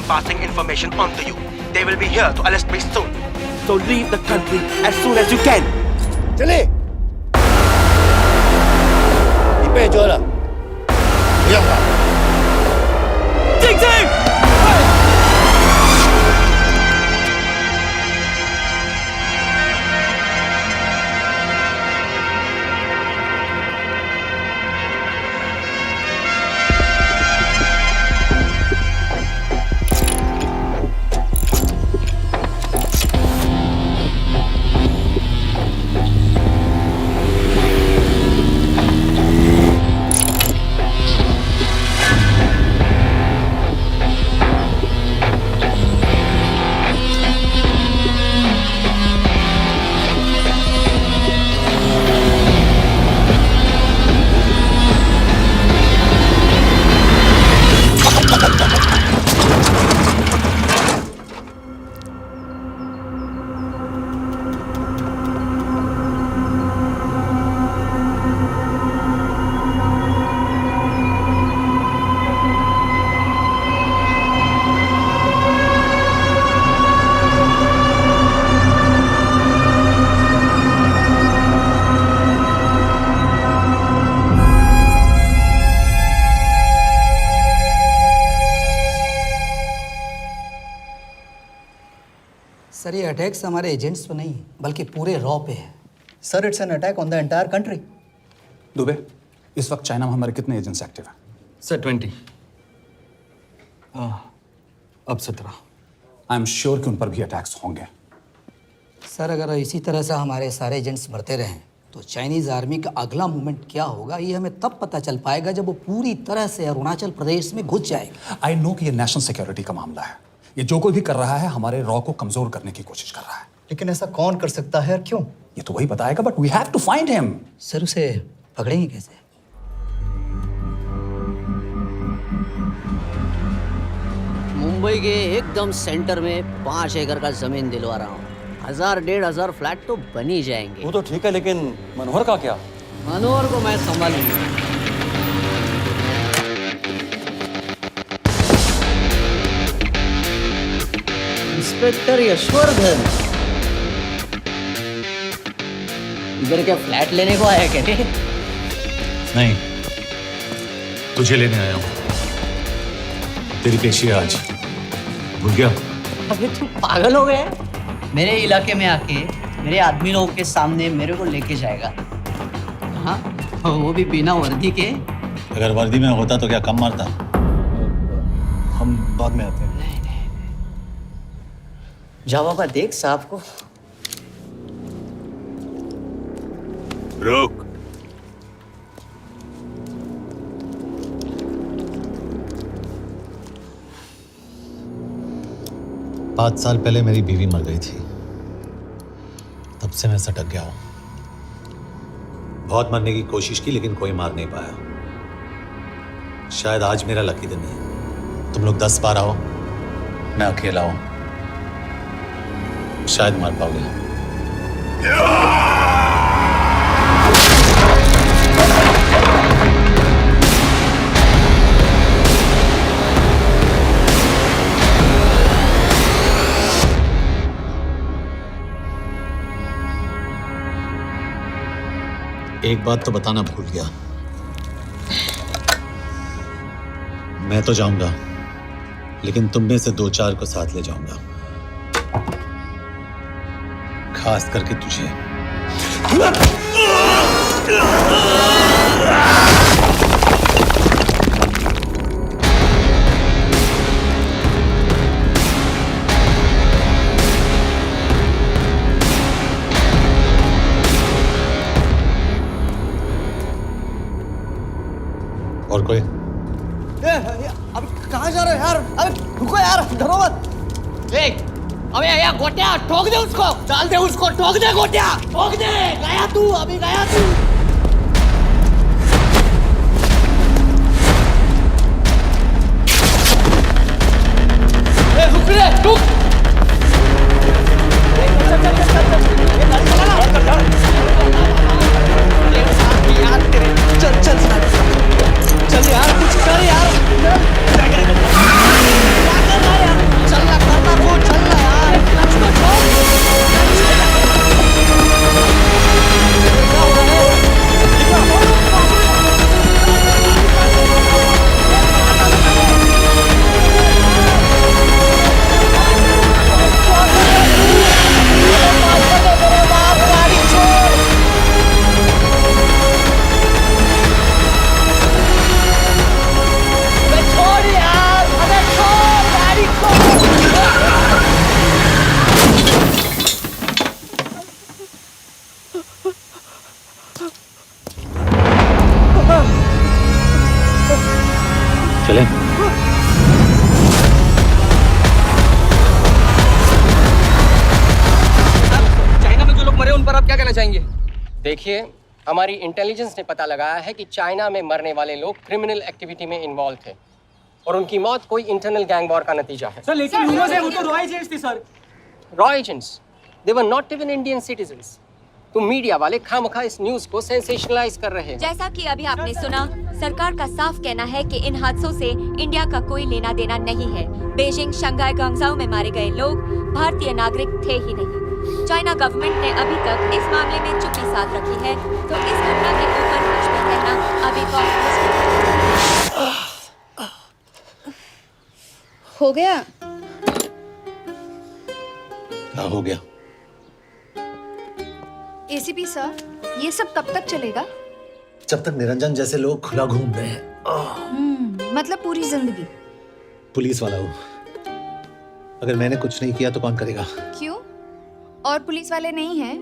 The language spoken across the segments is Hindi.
passing information on to you. They will be here to arrest me soon. So leave the country as soon as you can. चले. 이빨 줘라. 이양아. 찡찡! सर ये अटैक्स हमारे एजेंट्स पे नहीं बल्कि पूरे रॉ पे है। Sir it's an attack on the entire country. Dubey, इस वक्त चाइना में हमारे कितने एजेंट्स एक्टिव हैं? सर 20। अब 17। आई एम श्योर कि उन पर भी अटैक्स होंगे। सर अगर इसी तरह से हमारे सारे एजेंट्स बढ़ते रहें तो चाइनीज़ आर्मी का अगला मूवमेंट क्या होगा ये हमें तब पता चल पाएगा जब वो पूरी तरह से अरुणाचल प्रदेश में घुस जाएगा। आई नो कि ये नेशनल सिक्योरिटी का मामला है। ये जो कोई भी कर रहा है हमारे रॉ को कमजोर करने की कोशिश कर रहा है। लेकिन ऐसा कौन कर सकता है और क्यों? ये तो वही बताएगा, but we have to find him. Sir उसे पकड़ेंगे कैसे? मुंबई के एकदम सेंटर में 5 एकड़ का जमीन दिलवा रहा हूँ। 1000-1500 फ्लैट तो बन ही जाएंगे। वो तो ठीक है, लेकिन मनोहर का क्या? मनोहर को मैं संभालूंगा। इंस्पेक्टर यशवर्धन, इधर क्या फ्लैट लेने को आया क्या? नहीं, तुझे लेने आया हूँ। तेरी पेशी है आज, भूल गया? अबे तू पागल हो गया? मेरे इलाके में आके मेरे आदमी लोगों के सामने मेरे को लेके जाएगा? हाँ, वो भी बिना वर्दी के। अगर वर्दी में होता तो क्या कम मारता? हम बाद में आते हैं। जा बाबा, देख साहब को। रुक। पाँच साल पहले मेरी बीवी मर गई थी, तब से मैं सटक गया हूं। बहुत मरने की कोशिश की लेकिन कोई मार नहीं पाया। शायद आज मेरा लकी दिन है। तुम लोग 10 बार आओ, मैं अकेला हूं, शायद मार पाओगे। एक बात तो बताना भूल गया, मैं तो जाऊंगा लेकिन तुम में से 2-4 को साथ ले जाऊंगा, खास करके तुझे। और कोई? अब कहाँ जा रहे हो यार? अबे रुको यार, डरो मत। देख, अबे यार गोटिया, ठोक दे उसको, डाल दे उसको, ठोक दे गोटिया, ठोक दे। गया तू, अभी गया तू। रुक रे, रुक। चल चल चल चल, ये गाड़ी चला ना। यार तेरे, चल चल चल यार, कुछ कर यार। क्या कर रहा है यार? कहना चाहेंगे? देखिए, हमारी इंटेलिजेंस ने पता लगाया है कि चाइना में मरने वाले लोग क्रिमिनल एक्टिविटी में इन्वॉल्व थे और उनकी मौत कोई इंटरनल गैंग वॉर का नतीजा है। सर लेकिन वो तो रॉ एजेंट्स थे sir. Raw agents, they were not even Indian citizens. तुम मीडिया वाले खामखा इस न्यूज को सेंसेशनलाइज कर रहे हैं। जैसा कि अभी आपने सुना, सरकार का साफ कहना है कि इन हादसों से इंडिया का कोई लेना देना नहीं है। बीजिंग, शंघाई, ग्वांगझाओ में मारे गए लोग भारतीय नागरिक थे ही नहीं। चाइना गवर्नमेंट ने अभी तक इस मामले में चुप्पी साध रखी है, तो इस घटना के ऊपर कुछ भी कहना अभी बहुत मुश्किल हो गया। क्या हो गया? एसीपी सर, ये सब कब तक चलेगा? जब तक निरंजन जैसे लोग खुला घूम रहे हैं। मतलब पूरी जिंदगी? पुलिस वाला हूँ, अगर मैंने कुछ नहीं किया तो कौन करेगा? क्यों? और पुलिस वाले नहीं हैं?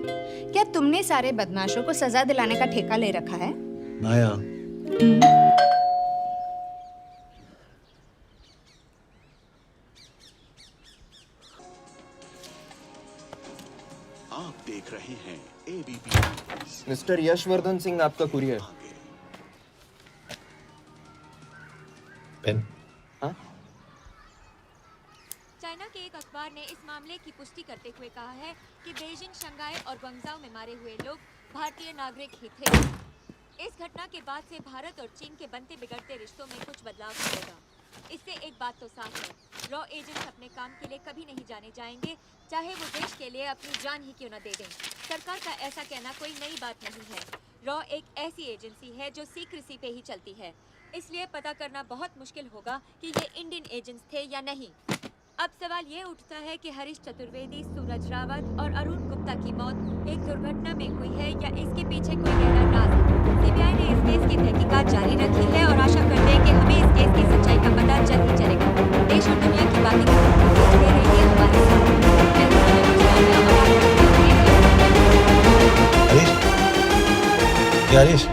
क्या तुमने सारे बदमाशों को सजा दिलाने का ठेका ले रखा है? माया, आप देख रहे हैं एबीपी। मिस्टर यशवर्धन सिंह आपका कुरियर। पेन। चाइना के एक अखबार ने इस मामले की पुष्टि करते हुए कहा है कि बीजिंग, शंघाई और ग्वांगझाओ में मारे हुए लोग भारतीय नागरिक ही थे। इस घटना के बाद से भारत और चीन के बनते बिगड़ते रिश्तों में कुछ बदलाव होगा। इससे एक बात तो साफ है, रॉ एजेंट्स अपने काम के लिए कभी नहीं जाने जाएंगे, चाहे वो देश के लिए अपनी जान ही क्यों न दे दें। सरकार का ऐसा कहना कोई नई बात नहीं है। रॉ एक ऐसी एजेंसी है जो सीक्रेसी पे ही चलती है, इसलिए पता करना बहुत मुश्किल होगा कि ये इंडियन एजेंट्स थे या नहीं। अब सवाल ये उठता है कि हरीश चतुर्वेदी, सूरज रावत और अरुण गुप्ता की मौत एक दुर्घटना में हुई है या इसके पीछे कोई गहरा राज है। सीबीआई ने इस केस की तहकीकात जारी रखी है और आशा करते हैं कि हमें इस केस की सच्चाई का पता जल्द ही चलेगा। देश और दुनिया की बातें दे रही है हमारे साथ। हरीश,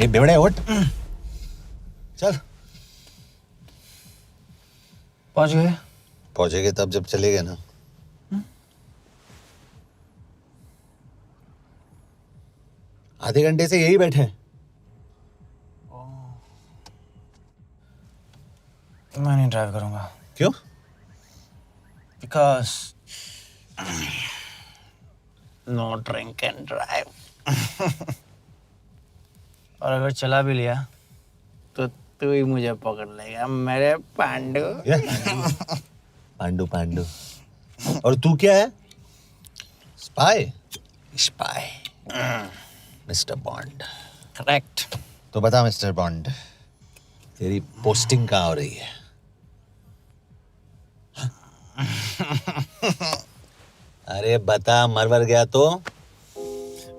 ये बेवड़े उठ, चल। पहुंच गए? पहुंचेंगे तब जब चलेंगे ना। आधे घंटे से यही बैठे हैं। मैं नहीं ड्राइव करूंगा। क्यों? Because no drink and drive. और अगर चला भी लिया तो तू ही मुझे पकड़ लेगा मेरे पांडू। पांडू पांडू। और तू क्या है? Spy? Spy. Mister bond. Correct. तो बता मिस्टर बॉन्ड, तेरी पोस्टिंग कहाँ हो रही है? अरे बता, मरवर गया तो?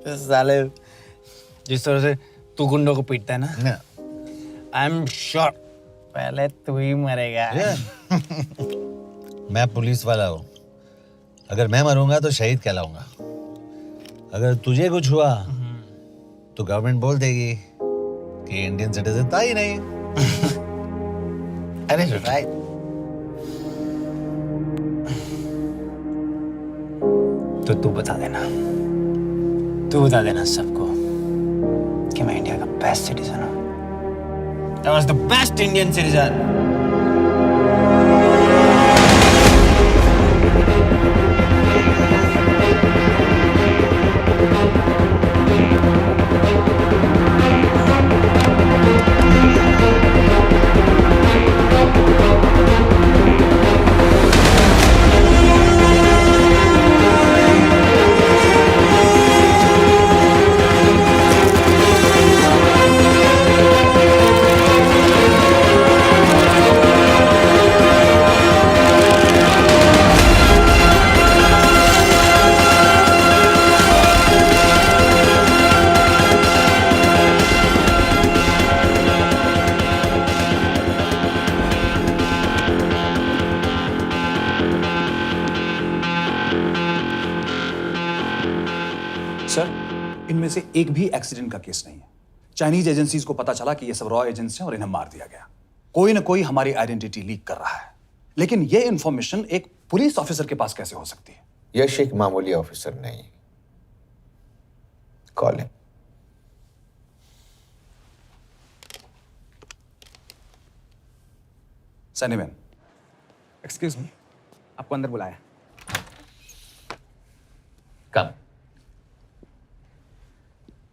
साले, जिस तरह से तू गुंडों को पीटता है ना, आई एम श्योर पहले तू ही मरेगा। मैं पुलिस वाला हूँ, अगर मैं मरूंगा तो शहीद कहलाऊंगा। अगर तुझे कुछ हुआ तो गवर्नमेंट बोल देगी कि इंडियन सिटीजन था ही नहीं। अरे राइट। तो तू बता देना सबको कि मैं इंडिया का बेस्ट सिटीजन हूँ। I was the best Indian citizen. Sir, इनमें से एक भी एक्सीडेंट का केस नहीं है। चाइनीज एजेंसीज को पता चला कि ये सब रॉ एजेंट्स हैं और इन्हें मार दिया गया। कोई ना कोई हमारी आइडेंटिटी लीक कर रहा है, लेकिन ये इंफॉर्मेशन एक पुलिस ऑफिसर के पास कैसे हो सकती है? यश एक मामूली ऑफिसर नहीं, Call him. सैनीमैन, एक्सक्यूज मी, आपको अंदर बुलाया। Come.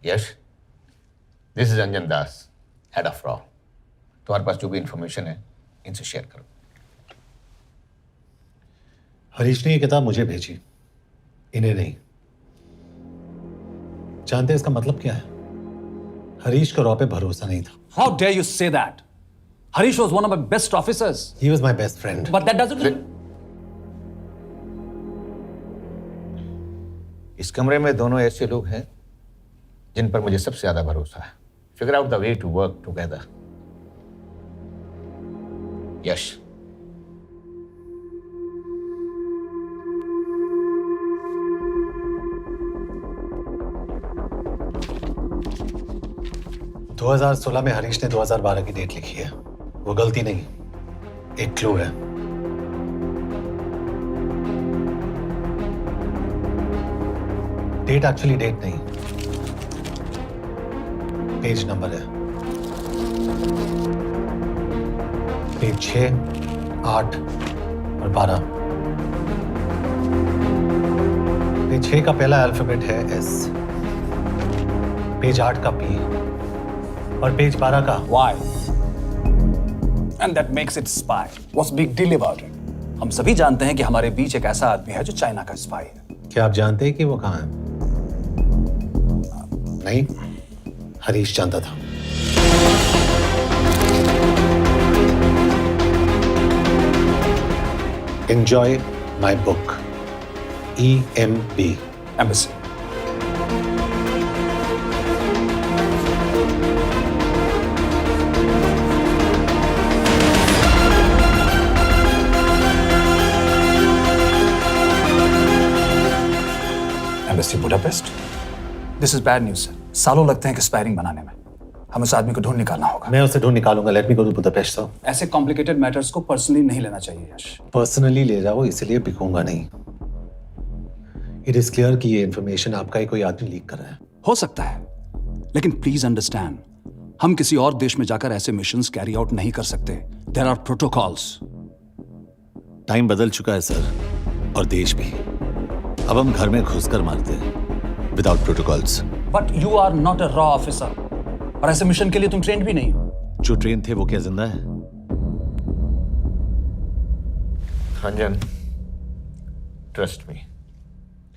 Yes. This is Anjan Das, head of RAW. तुम्हारे पास जो भी इंफॉर्मेशन है इनसे शेयर करो। हरीश ने ये किताब मुझे भेजी, इन्हें नहीं। जानते हैं इसका मतलब क्या है? हरीश को रॉ पे भरोसा नहीं था। How dare you say that? Harish was one of my best officers. He was my best friend. But that doesn't mean... इस कमरे में दोनों ऐसे लोग हैं जिन पर मुझे सबसे ज्यादा भरोसा है। Figure out the way to work together. यश, – 2016 में हरीश ने 2012 की डेट लिखी है। वो गलती नहीं, एक क्लू है। डेट एक्चुअली डेट नहीं, पेज नंबर है। पेज 6, 8 और 12। पेज 6 का पहला अल्फाबेट है S, पेज 8 का P और पेज 12 का Why? And that makes it spy. What's big deal about it? हम सभी जानते हैं कि हमारे बीच एक ऐसा आदमी है जो चाइना का स्पाई है। क्या आप जानते हैं कि वो कहाँ है? नहीं, हरीश जानता था। Enjoy my book. EMB. Embassy. Embassy Budapest. This is bad news, sir. सालों लगते हैं कि स्पायरिंग बनाने में। हमें उस आदमी को ढूंढ निकालना होगा। मैं उसे ढूंढ निकालूंगा। Let me go to Budapest sir. ऐसे कॉम्प्लिकेटेड मैटर्स को पर्सनली नहीं लेना चाहिए यश। पर्सनली ले जाओ, इसलिए बिकूंगा नहीं। इट इज क्लियर कि ये इंफॉर्मेशन आपका ही कोई आदमी लीक कर रहा है। हो सकता है, लेकिन प्लीज अंडरस्टैंड, हम किसी और देश में जाकर ऐसे मिशंस कैरी आउट नहीं कर सकते। There are protocols. टाइम बदल चुका है सर, और देश भी। अब हम घर में घुसकर मारते हैं without protocols. But you are not a रॉ ऑफिसर, और ऐसे मिशन के लिए तुम ट्रेंड भी नहीं हो। जो ट्रेन थे वो क्या जिंदा है? अंजन, ट्रस्ट मी,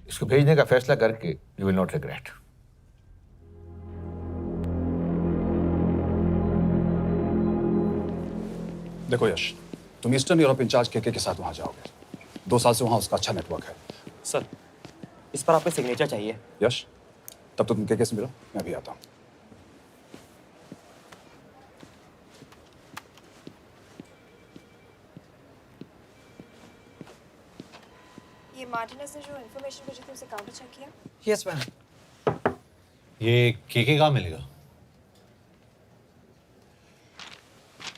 इसको भेजने का फैसला करके यू विल नॉट रिग्रेट। देखो यश, तुम ईस्टर्न यूरोप इंचार्ज के साथ वहां जाओगे। 2 साल से वहां उसका अच्छा नेटवर्क है। सर, इस पर आपका सिग्नेचर चाहिए। यश, तब तो तुम के से मिलो, मैं भी आता हूं। ये मार्टिनेज ने जो इन्फॉर्मेशन भेजी थी उसे काउंटर चेक किया? Yes ma'am. ये के कहाँ मिलेगा?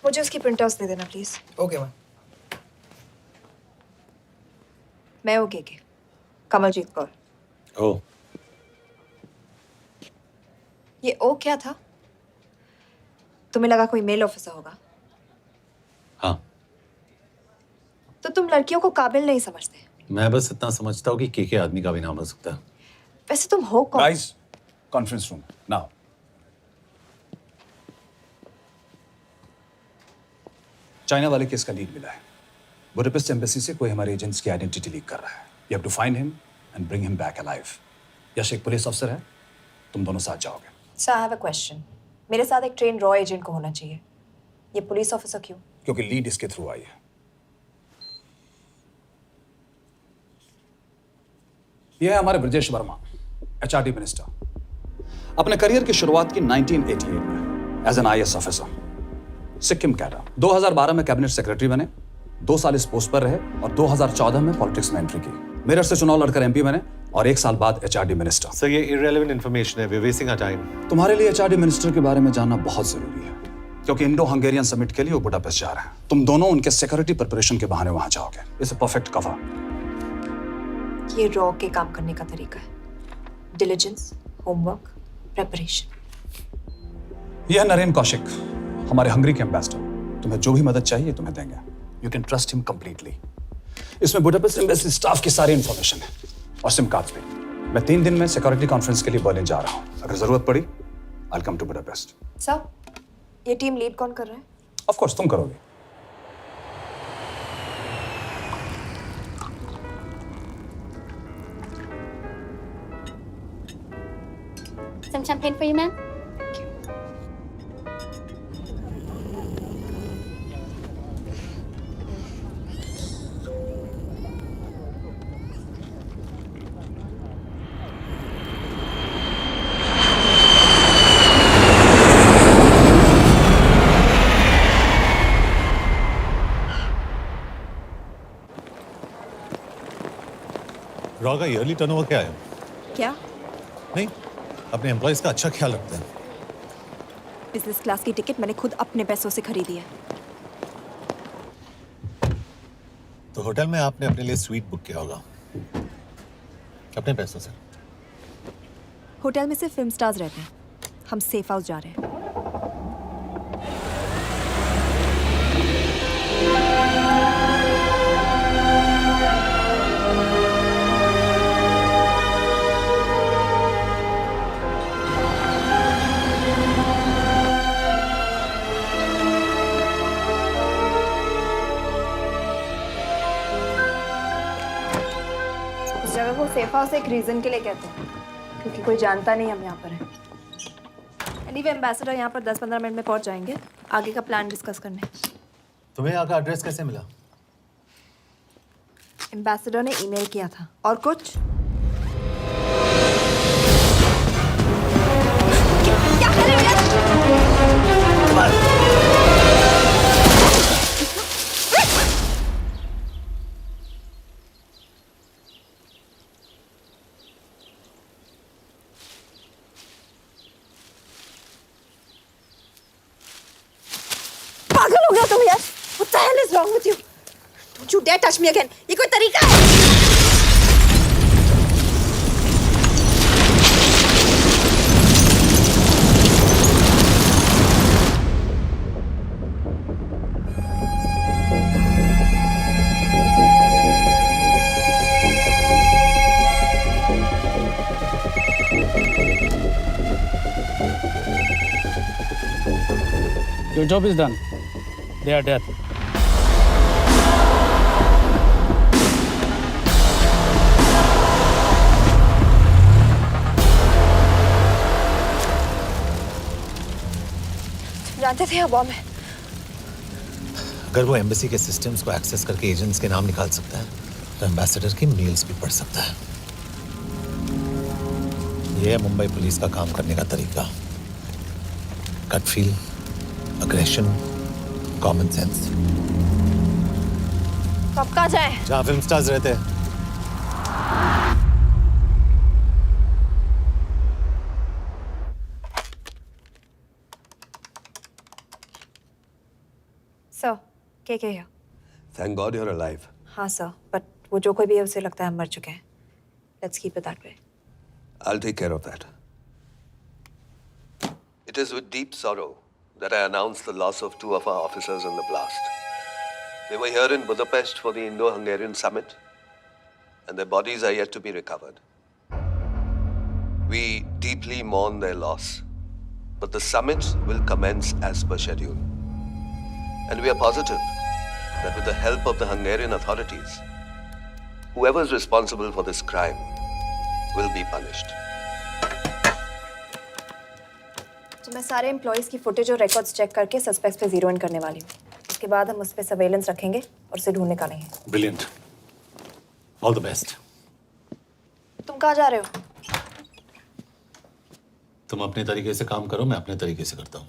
मुझे उसकी प्रिंटआउट्स दे देना प्लीज। Okay ma'am. मैं हूँ के कमलजीत कौर। ओ, ये ओ क्या था? तुम्हें लगा कोई मेल ऑफिसर होगा? हाँ। तो तुम लड़कियों को काबिल नहीं समझते? मैं बस इतना समझता हूँ कि के आदमी का भी नाम हो सकता है। वैसे तुम हो कौन? Guys, conference room now. China वाले केस का लीड मिला है। बुडापेस्ट एम्बेसी से कोई हमारे एजेंट्स की आइडेंटिटी लीक कर रहा है। You have to find him and bring him back alive. Yash एक पुलिस अफसर है, तुम दोनों साथ जाओगे। Sir, I have a question. मेरे साथ एक ट्रेन रॉ एजेंट को होना चाहिए। ये पुलिस ऑफिसर क्यों? क्योंकि लीड इसके थ्रू आई है। यह है हमारे ब्रजेश वर्मा, एचआरडी मिनिस्टर। अपने करियर की शुरुआत की 1988 में as an IAS officer, Sikkim cadre. 2012 में कैबिनेट सेक्रेटरी बने, 2 साल इस पोस्ट पर रहे और 2014 में पॉलिटिक्स में एंट्री की। मेरठ से चुनाव लड़कर एमपी बने और 1 साल बाद एचआरडी मिनिस्टर। सर, ये इररिलेवेंट इंफॉर्मेशन है, we are wasting our time. तुम्हारे लिए एचआरडी मिनिस्टर के बारे में जानना बहुत जरूरी है, क्योंकि इंडो हंगेरियन समिट के लिए वो बुडापेस्ट जा रहे हैं। तुम दोनों उनके सिक्योरिटी प्रिपरेशन के बहाने वहां जाओगे। It's a perfect cover. ये रॉ के काम करने का तरीका है। Diligence, homework, preparation. यह है नरेन कौशिक, हमारे हंगरी के एम्बेसडर। तुम्हें जो भी मदद चाहिए तुम्हें देंगे। You can trust him completely. इसमें बुडापेस्ट एम्बेसी स्टाफ की सारी इंफॉर्मेशन है और सिम कार्ड्स भी। मैं 3 दिन में सिक्योरिटी कॉन्फ्रेंस के लिए बर्लिन जा रहा हूँ। अगर जरूरत पड़ी I will come to Budapest. Sir, ये टीम लीड कौन कर रहा है? ऑफ कोर्स तुम करोगे। Some champagne for you, ma'am. Raw का ईयरली टर्नओवर क्या है? क्या? नहीं, अपने एम्प्लॉइज का अच्छा ख्याल रखते हैं। बिजनेस क्लास की टिकट मैंने खुद अपने पैसों से खरीदी है। तो होटल में आपने अपने लिए स्वीट बुक किया होगा अपने पैसों से। होटल में सिर्फ फिल्म स्टार्स रहते हैं। हम सेफ हाउस जा रहे हैं। जगह को सेफ हाउस एक रीजन के लिए कहते हैं, क्योंकि कोई जानता नहीं हम यहाँ पर हैं। एनीवे एम्बेसडर यहाँ पर 10-15 मिनट में पहुँच जाएंगे आगे का प्लान डिस्कस करने। तुम्हें यहाँ का एड्रेस कैसे मिला? एम्बेसडर ने ईमेल किया था। और कुछ? क्या कर रहे पागल हो गया तुम यार? What the hell is wrong with you? Don't you dare touch me again. ये कोई तरीका है? Your job is done. They are dead. जानते थे बॉम्ब है। अगर वो एम्बेसी के सिस्टम्स को एक्सेस करके एजेंट्स के नाम निकाल सकता है तो एम्बेसडर की मेल्स भी पढ़ सकता है। ये है मुंबई पुलिस का काम करने का तरीका। Gut feel, aggression, common sense. कब कहाँ जाए? जहाँ फिल्म स्टार्स रहते हैं। सर, क्या है? Thank God you're alive. हाँ सर, बट वो जो कोई भी है उसे लगता है हम मर चुके हैं। Let's keep it that way. I'll take care of that. It is with deep sorrow that I announce the loss of 2 of our officers in the blast. They were here in Budapest for the Indo-Hungarian summit, and their bodies are yet to be recovered. We deeply mourn their loss, but the summit will commence as per schedule. And we are positive that with the help of the Hungarian authorities, whoever is responsible for this crime will be punished. तो मैं सारे एम्प्लॉइज की फुटेज और रिकॉर्ड्स चेक करके सस्पेक्ट्स पे जीरो इन करने वाली हूँ। उसके बाद हम उस पे सर्वेलेंस रखेंगे और उसे ढूंढ निकालेंगे। Brilliant, all the best. तुम कहाँ जा रहे हो? तुम अपने तरीके से काम करो, मैं अपने तरीके से करता हूँ।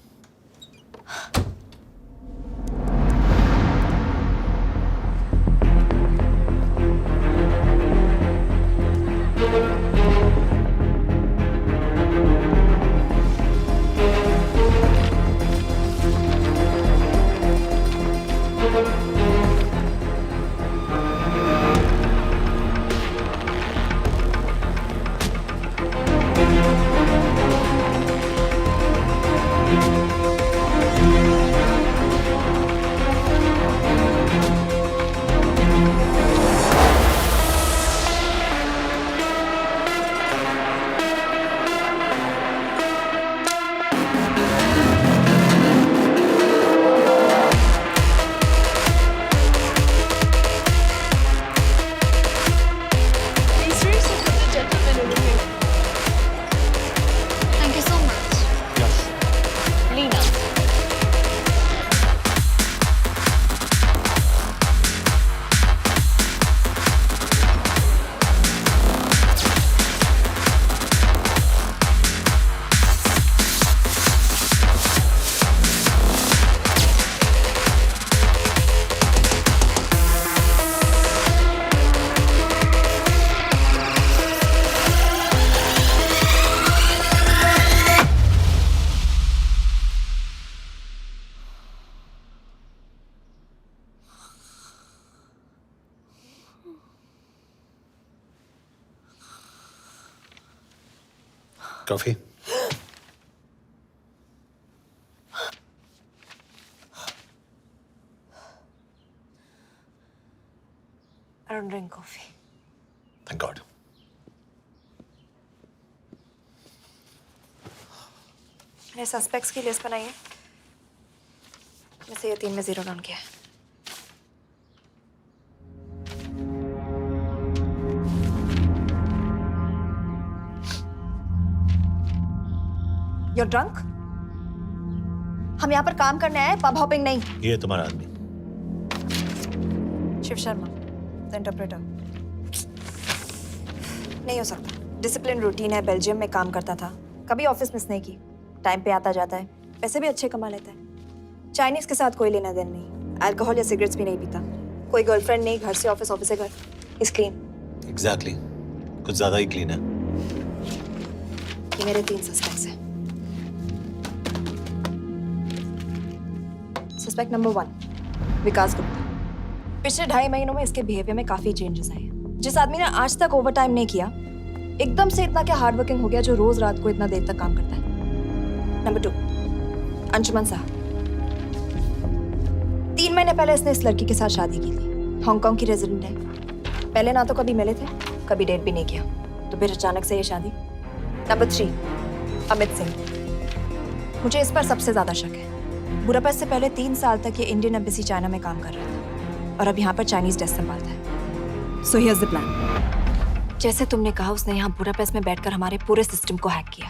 Coffee? I don't drink coffee. Thank God. मैंने सस्पेक्ट्स की लिस्ट बनाई है, में से ये 3 में 0 डाउन किया है। You're drunk? हम यहाँ पर काम करने आए, पब हॉपिंग नहीं। ये तुम्हारा आदमी। Shiv Sharma, the interpreter. नहीं हो सकता। डिसिप्लिन रूटीन है, बेल्जियम में काम करता था, कभी ऑफिस मिस नहीं की, टाइम पे आता जाता है, पैसे भी अच्छे कमा लेता है। चाइनीज के साथ कोई लेना देना नहीं, अल्कोहल या सिगरेट्स भी नहीं पीता, कोई गर्लफ्रेंड नहीं, घर से ऑफिस, ऑफिस से घर। Is clean. एग्जैक्टली, कुछ ज्यादा ही क्लीन है। ये मेरे 3 सस्पेक्ट्स हैं। सस्पेक्ट नंबर 1, विकास गुप्ता। पिछले 2.5 महीनों में इसके बिहेवियर में काफी चेंजेस आए हैं। जिस आदमी ने आज तक ओवर टाइम नहीं किया, एकदम से इतना क्या हार्ड वर्किंग हो गया जो रोज रात को इतना देर तक काम करता है। नंबर 2, अंशुमन साहब। 3 महीने पहले इसने इस लड़की के साथ शादी की थी, हांगकांग की रेजिडेंट है। पहले ना तो कभी मिले थे, कभी डेट भी नहीं किया, तो फिर अचानक से ये शादी। नंबर 3, अमित सिंह। मुझे इस पर सबसे ज्यादा शक है। बुडापेस्ट से पहले 3 साल तक ये इंडियन एम्बेसी चाइना में काम कर रहा था और अब यहाँ पर चाइनीज डेस्क संभालता है। So here's the plan. जैसे तुमने कहा, उसने यहाँ बुडापेस्ट में बैठकर हमारे पूरे सिस्टम को हैक किया।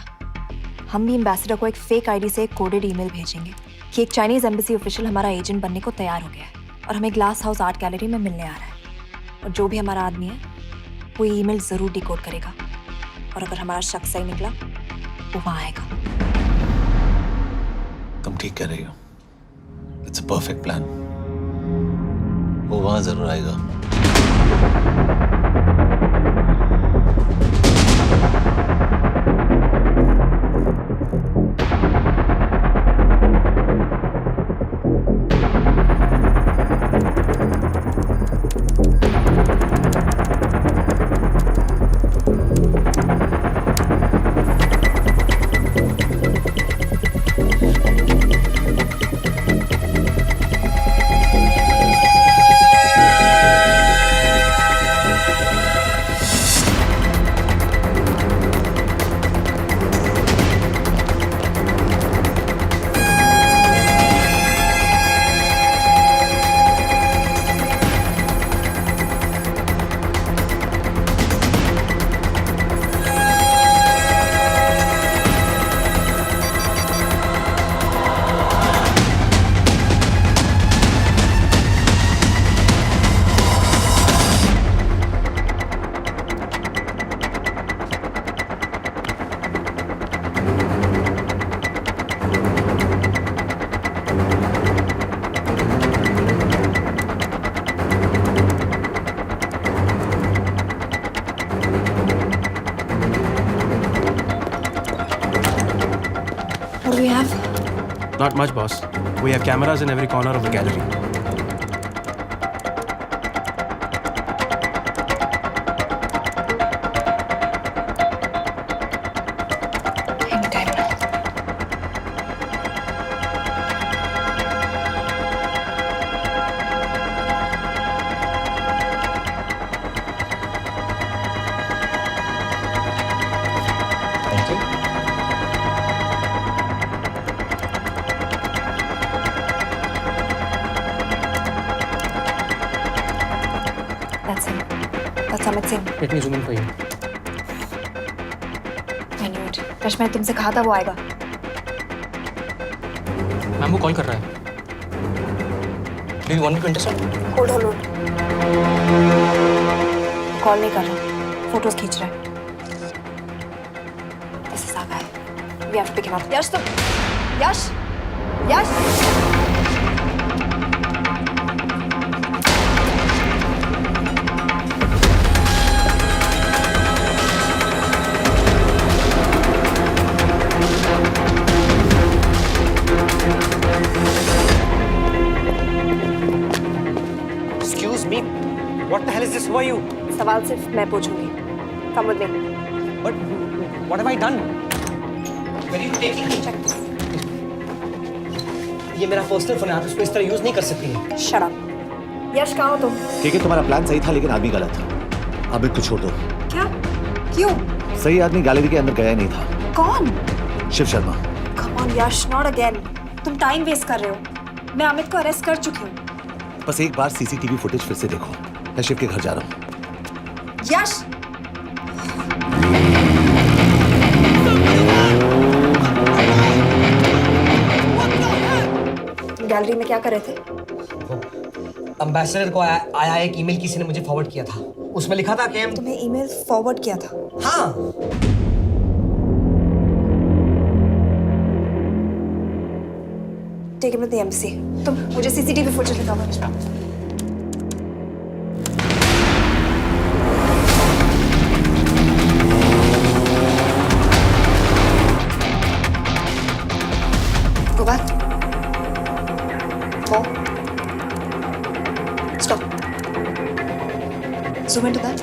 हम भी एम्बेसडर को एक फेक आईडी से एक कोडेड ईमेल भेजेंगे कि एक चाइनीज एम्बेसी ऑफिशियल हमारा एजेंट बनने को तैयार हो गया है और हमें ग्लास हाउस आर्ट गैलरी में मिलने आ रहा है। और जो भी हमारा आदमी है, वो ईमेल जरूर डिकोड करेगा और अगर हमारा शक सही निकला, वो वहाँ आएगा। तुम ठीक कह रही हो। It's a perfect plan. वो वहां जरूर आएगा। What do we have? Not much, boss. We have cameras in every corner of the gallery. Anytime now. Thank you. That's him. That's Amit Singh. Let me zoom in for you. I knew it. Rush, मैंने तुमसे कहा था वो आएगा। मैम वो कॉल कर रहा है. Do you want me to intercept? Hold. Call नहीं कर रहा, फोटोज खींच रहा है। This is our guy. We have to pick him up. यश तुम, यश. Excuse me. What the hell is this? Who are you? सवाल सिर्फ मैं पूछूंगी। Come with me. But what have I done? ये मेरा पर्सनल फोन है, आप इसको इस तरह यूज नहीं कर सकती हैं। Shut up. यश कहाँ हो तुम? ठीक है, तुम्हारा प्लान सही था लेकिन आदमी गलत था। अमित को छोड़ दो। क्या? क्यों? सही आदमी गैलरी के अंदर गया ही नहीं था। कौन? Shiv Sharma. Come on Yash, not again. तुम टाइम वेस्ट कर रहे हो। मैं अमित को अरेस्ट कर चुकी हूँ। बस एक बार सीसीटीवी फुटेज फिर से देखो। मैं शिव के घर जा रहा हूँ। यश! गैलरी में क्या कर रहे थे? एम्बेसडर को आया एक ईमेल किसी ने मुझे फॉरवर्ड किया था। उसमें लिखा था कि तुम्हें ईमेल फॉरवर्ड किया था? हाँ। Take him to the embassy. तुम मुझे सीसीटीवी फुटेज दिखाओ। Go back. Four. Stop. Zoom into that.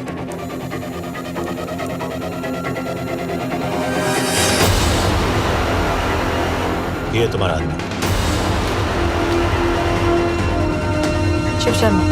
ये तुम्हारा आदमी। शिव शर्मा।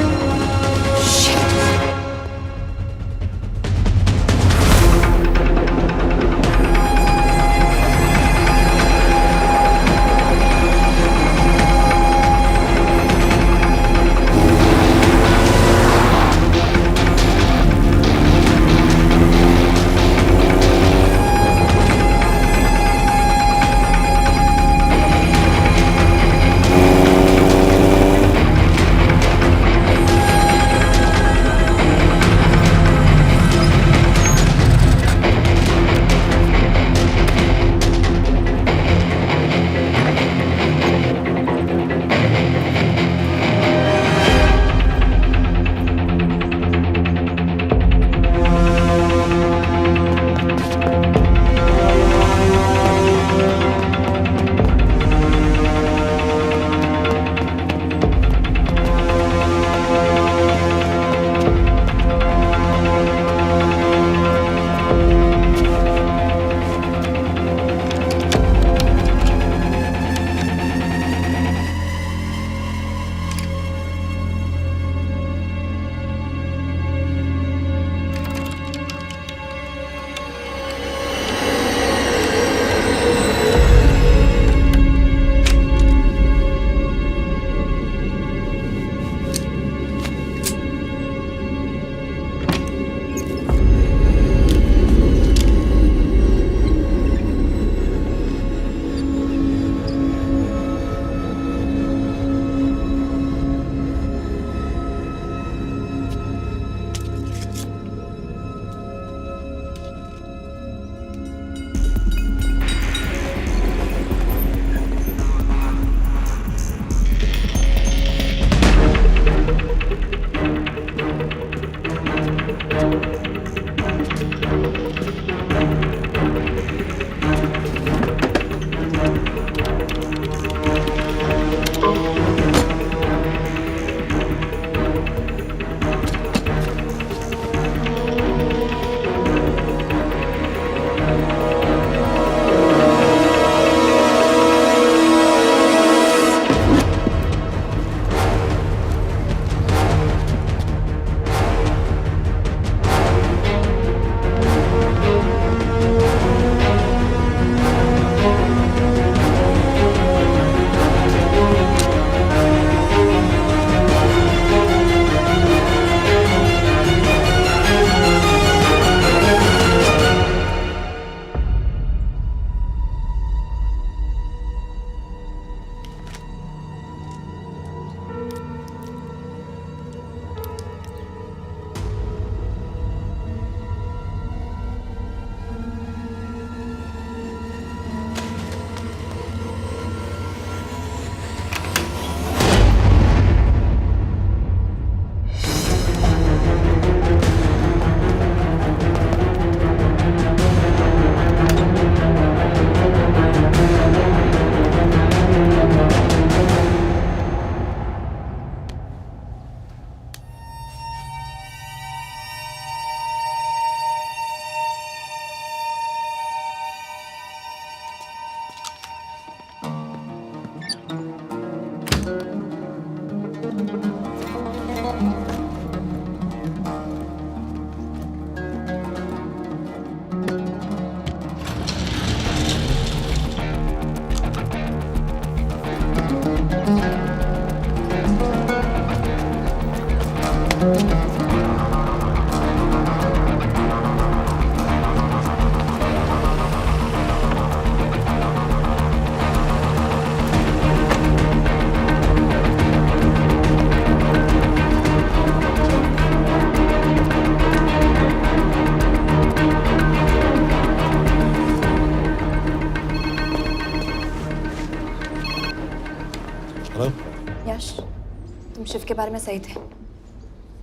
शिव के बारे में सही थे।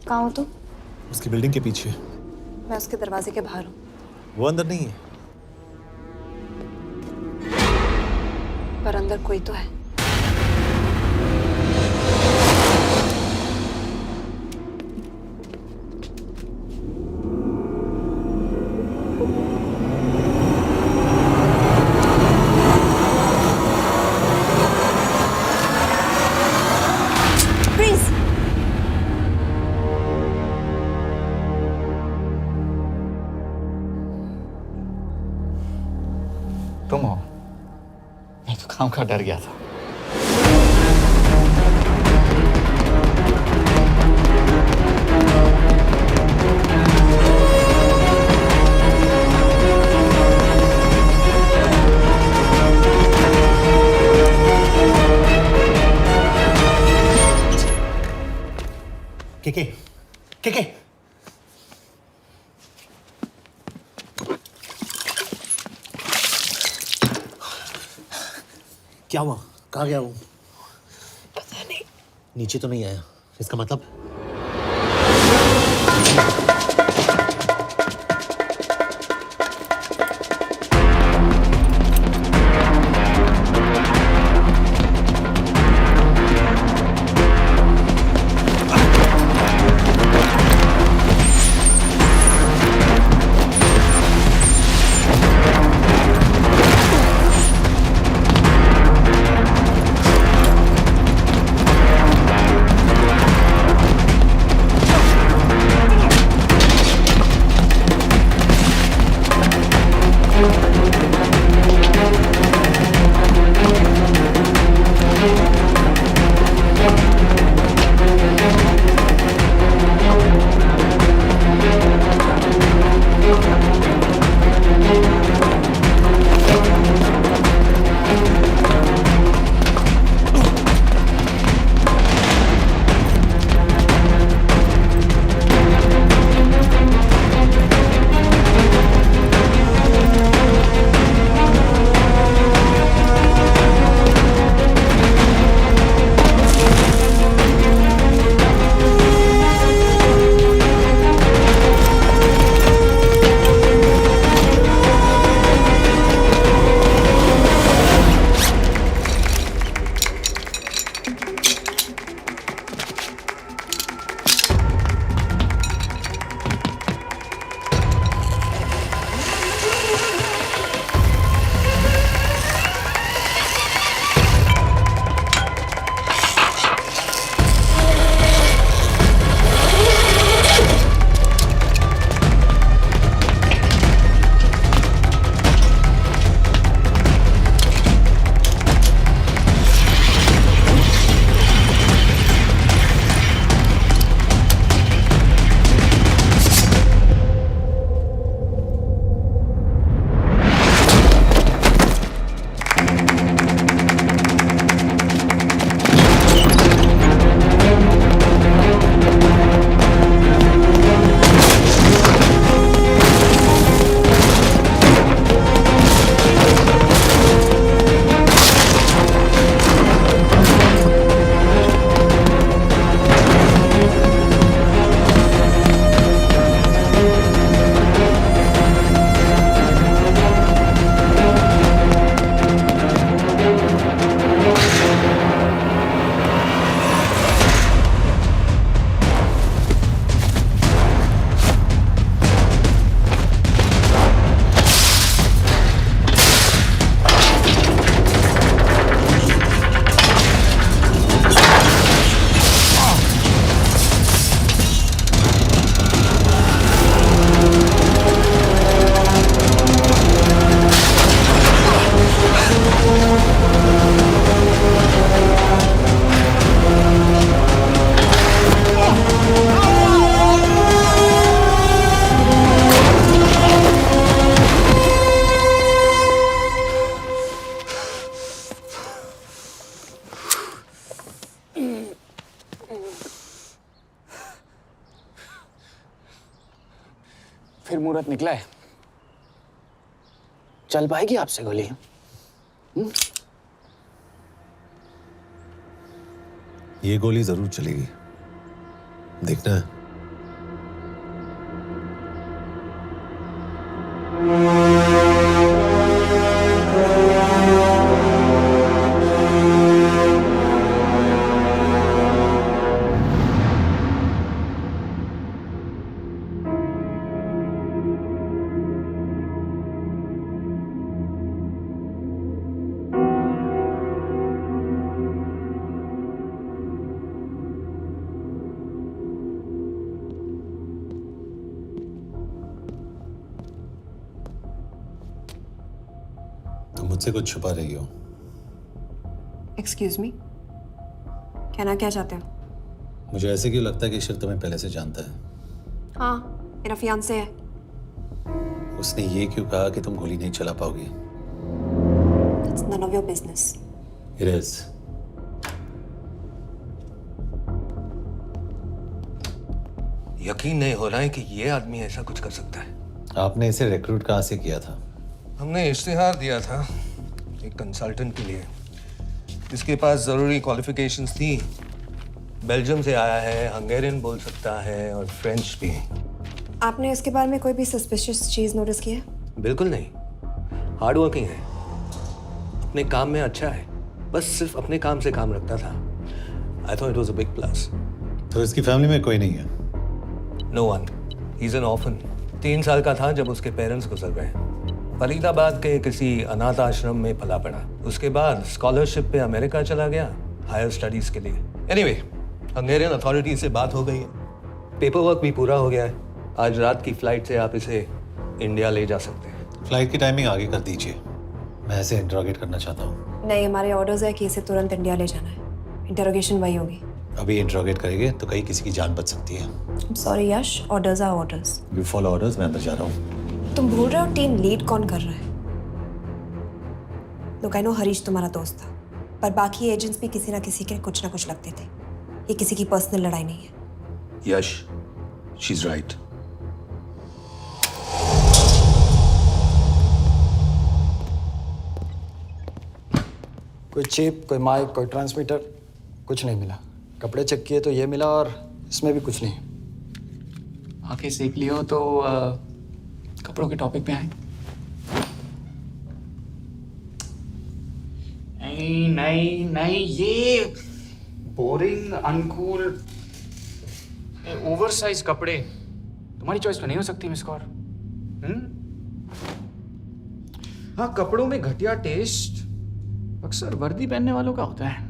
कहाँ हो तुम? उसकी बिल्डिंग के पीछे। मैं उसके दरवाजे के बाहर हूँ। वो अंदर नहीं है। पर अंदर कोई तो है। तुम हो? मैं तो काम का डर गया था। के क्या हुआ? कहाँ गया वो? पता नहीं। नीचे तो नहीं आया, इसका मतलब? फिर मुहूर्त निकला है, चल पाएगी आपसे गोली? ये गोली जरूर चलेगी, देखना है। तुम मुझसे कुछ छुपा रही हो। एक्सक्यूज मी, कहना क्या चाहते हो? मुझे ऐसे क्यों लगता है कि ईश्वर तुम्हें पहले से जानता है? हाँ, मेरा फियांसे है। उसने ये क्यों कहा कि तुम गोली नहीं चला पाओगी? It's none of your business. It is. यकीन नहीं हो रहा है कि ये आदमी ऐसा कुछ कर सकता है। आपने इसे रिक्रूट कहाँ से किया था? हमने इश्तिहार दिया था एक कंसल्टेंट के लिए, जिसके पास ज़रूरी क्वालिफिकेशंस थी। बेल्जियम से आया है, हंगेरियन बोल सकता है और फ्रेंच भी। आपने इसके बारे में कोई भी सस्पिशियस चीज नोटिस की है? बिल्कुल नहीं, हार्ड वर्किंग है, अपने काम में अच्छा है, बस सिर्फ अपने काम से काम रखता था। I thought it was a big plus. तो इसकी फैमिली में कोई नहीं है? No one, he is an orphan. 3 साल का था जब उसके पेरेंट्स गुजर गए। फरीदाबाद के किसी अनाथ आश्रम में पला पड़ा। उसके बाद स्कॉलरशिप पे अमेरिका चला गया हायर स्टडीज के लिए। एनीवे, हंगेरियन अथॉरिटी से बात हो गई है, पेपर वर्क भी पूरा हो गया है। आज रात की फ्लाइट से आप इसे इंडिया ले जा सकते हैं। फ्लाइट की टाइमिंग आगे कर दीजिए, मैं ऐसे इंटरोगेट करना चाहता हूँ। नहीं, हमारे ऑर्डर्स है कि इसे तुरंत इंडिया ले जाना है। इंटरोगेशन वही होगी। अभी इंटरोगेट करेंगे तो कहीं किसी की जान बच सकती है। Sorry Yash, orders are orders. You follow orders, मैं अंदर जा रहा हूँ। तुम भूल रहे हो टीम लीड कौन कर रहा है? लोग आई नो हरीश तुम्हारा दोस्त था, पर बाकी एजेंट्स भी किसी ना किसी के कुछ ना कुछ लगते थे। ये किसी की पर्सनल लड़ाई नहीं है। यश, शी इज राइट। कोई चिप, कोई माइक, कोई ट्रांसमीटर, कुछ नहीं मिला। कपड़े चेक किए तो ये मिला और इसमें भी कुछ नहीं। आंखें सेक लियो तो कपड़ों के टॉपिक पे आए। नहीं नहीं नहीं, ये बोरिंग, अनकूल, ओवरसाइज कपड़े तुम्हारी चॉइस पे नहीं हो सकती मिस कौर। हाँ, कपड़ों में घटिया टेस्ट अक्सर वर्दी पहनने वालों का होता है।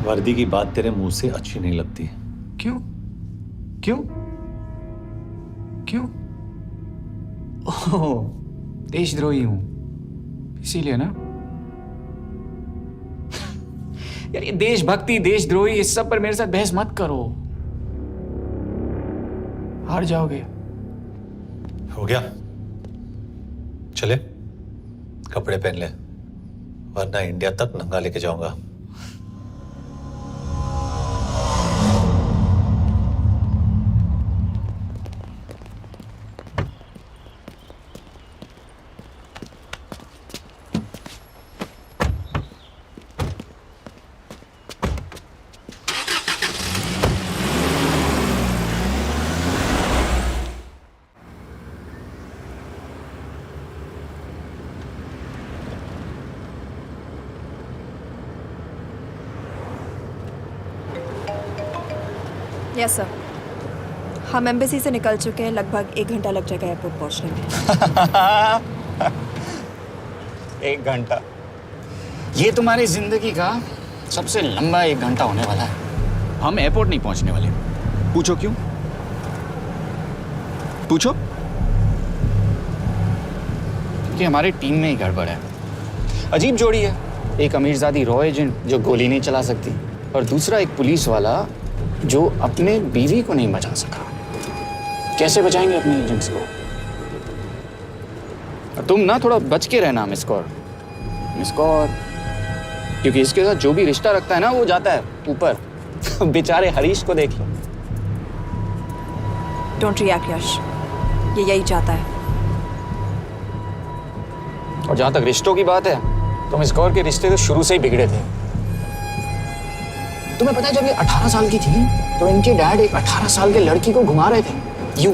वर्दी की बात तेरे मुंह से अच्छी नहीं लगती। क्यों क्यों क्यों? ओह, देशद्रोही हूं इसीलिए ना। यार ये देशभक्ति, देशद्रोही, इस सब पर मेरे साथ बहस मत करो, हार जाओगे। हो गया, चले कपड़े पहन ले, वरना इंडिया तक नंगा लेके जाऊंगा। यस सर, हम एम्बेसी से निकल चुके हैं। लगभग 1 घंटा लग जाएगा एयरपोर्ट पहुंचने में। 1 घंटा? ये तुम्हारी जिंदगी का सबसे लंबा 1 घंटा होने वाला है। हम एयरपोर्ट नहीं पहुंचने वाले। पूछो क्यों? पूछो। क्योंकि हमारी टीम में ही गड़बड़ है। अजीब जोड़ी है, एक अमीरजादी रॉ एजेंट जो गोली नहीं चला सकती, और दूसरा एक पुलिस वाला जो अपने बीवी को नहीं बचा सका। कैसे बचाएंगे अपने एजेंट्स को? और तुम ना थोड़ा बच के रहना मिस कौर, क्योंकि इसके साथ जो भी रिश्ता रखता है ना वो जाता है ऊपर। बेचारे हरीश को देख लो। डोंट रिएक्ट यश, ये यही चाहता है। और जहां तक रिश्तों की बात है तो मिस कौर के रिश्ते तो शुरू से ही बिगड़े थे। तुम्हें पता है जब ये 18 साल की थी तो इनके डैड एक 18 साल के लड़की को घुमा रहे थे। यू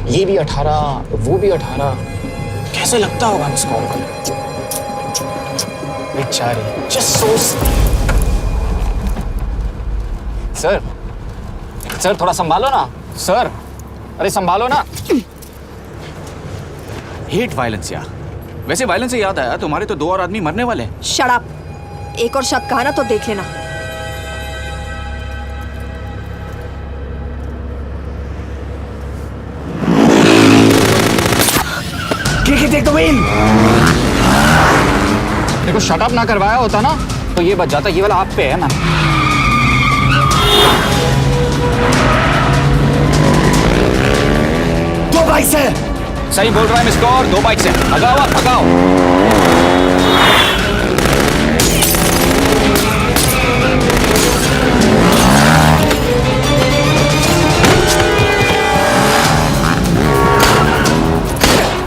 ये भी 18, वो भी 18। कैसे लगता होगा इसको? बेचारी। Just so सर थोड़ा संभालो ना सर। अरे संभालो ना। हेट वायलेंस यार। वैसे वायलेंस से याद आया, तुम्हारे तो 2 और आदमी मरने वाले हैं। Shut up. एक और शब्द कहा ना तो देख लेना। Take the wheel. देखो शट अप ना करवाया होता ना तो ये बच जाता। ये वाला आप पे है मैम। दो बाइक्स है। सही बोल रहा है मिस्टर और 2 बाइक्स है। भगाओ आप भगाओ।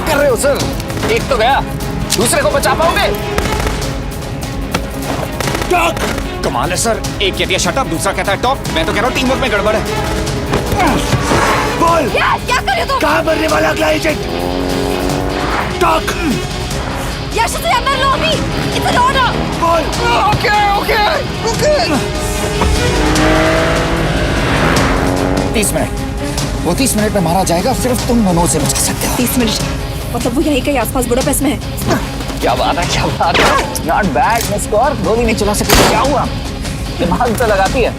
कर रहे हो सर? एक तो गया, दूसरे को बचा पाओगे? कमाल है सर। एक कहती है शट अप, दूसरा कहता है टॉप। मैं तो कह रहा हूँ टीम वर्क में गड़बड़ है। बोल क्या कर रहे हो तुम? कहाँ मरने वाला अगला एजेंट? टॉक। यश से अंदर लो अभी। It's an order. बोल। Okay okay okay. 30 मिनट। वो 30 मिनट में मारा जाएगा। सिर्फ तुम दोनों से बचा सकते हो। 30 मिनट मतलब वो यहीं कहीं आसपास बुडापेस्ट में है। क्या बात है, क्या बात है। Not bad miss Kaur. गोली नहीं चला सकती। क्या हुआ? दिमाग तो लगाती है।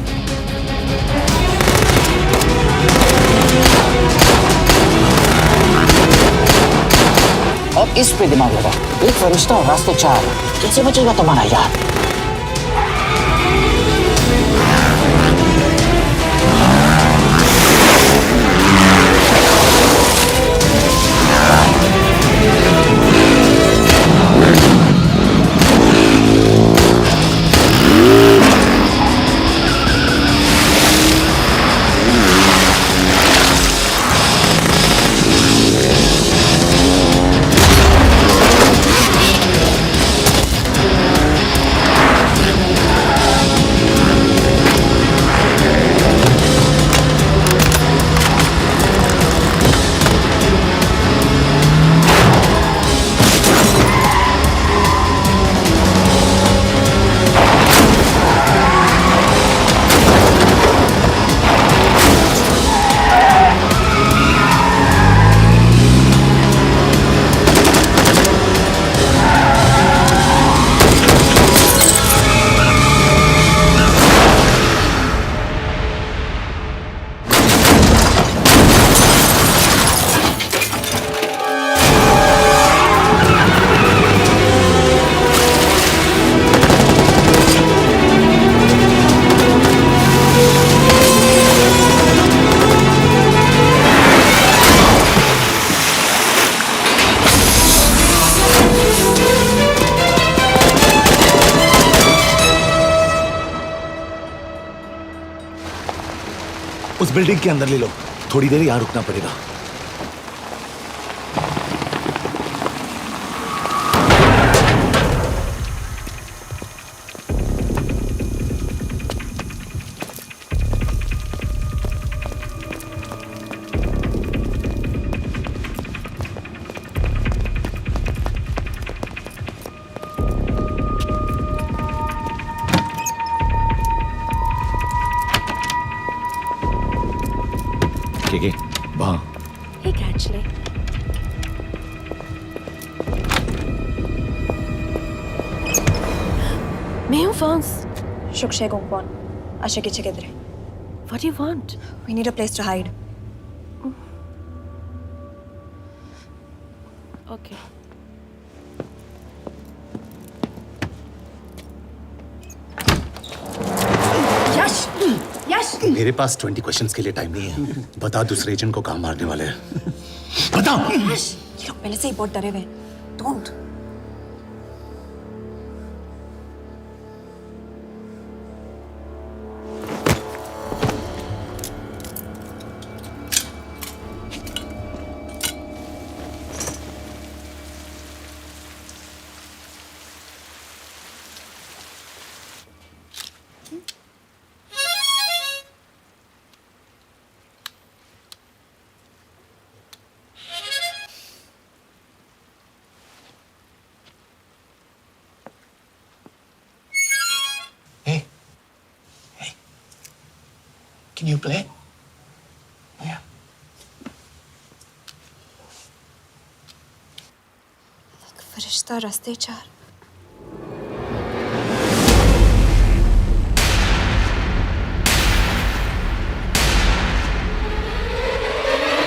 अब इस पे दिमाग लगा। एक फरिश्ता और रास्ते 4। कैसे बचेगा तुम्हारा यार? उस बिल्डिंग के अंदर ले लो। थोड़ी देर यहाँ रुकना पड़ेगा। वहाँ Hey, actually. मैं हूँ फ्रांस। शुक्शे गोंगपॉन। आशा की जगह दे। What do you want? We need a place to hide. Okay. यश, यश। मेरे पास 20 क्वेश्चंस के लिए टाइम नहीं है। बता दूसरे एजेंट को कहाँ मारने वाले हैं। बता। यश, ये लोग पहले से ही बहुत डरे हुए हैं। Don't. Can you play? Yeah. फरिश्ता रास्ते चार।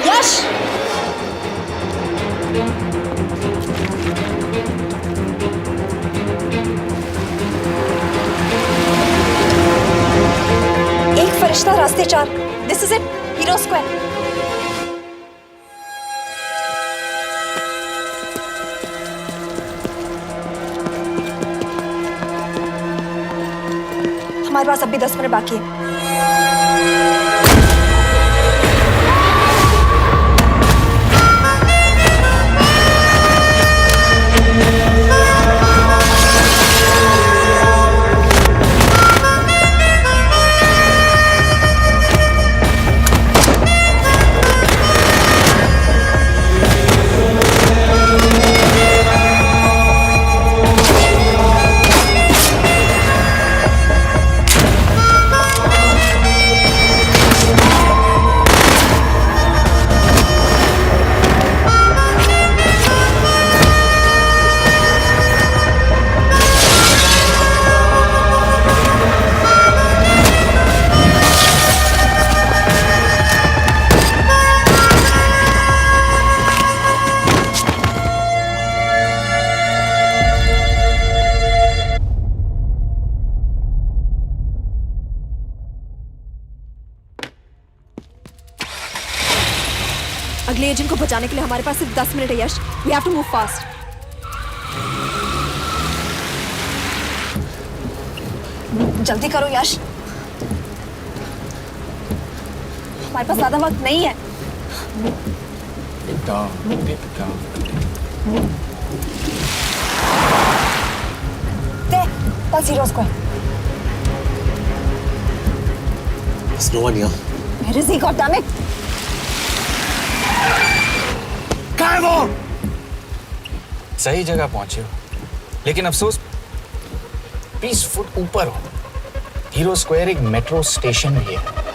यश! एक फरिश्ता रास्ते चार। This is it. Hero Square. हमारे पास अब भी 10 मिनट बाकी है। अगले एजेंट को बचाने के लिए हमारे पास सिर्फ 10 मिनट है Yash. We have to move fast. जल्दी करो यश, हमारे पास ज्यादा वक्त नहीं है। That's Hero Square. There's no one here. Where is he? God damn it! कहाँ है वो? सही जगह पहुंचे हो, लेकिन अफसोस 20 फुट ऊपर हो। हीरो स्क्वायर एक मेट्रो स्टेशन भी है।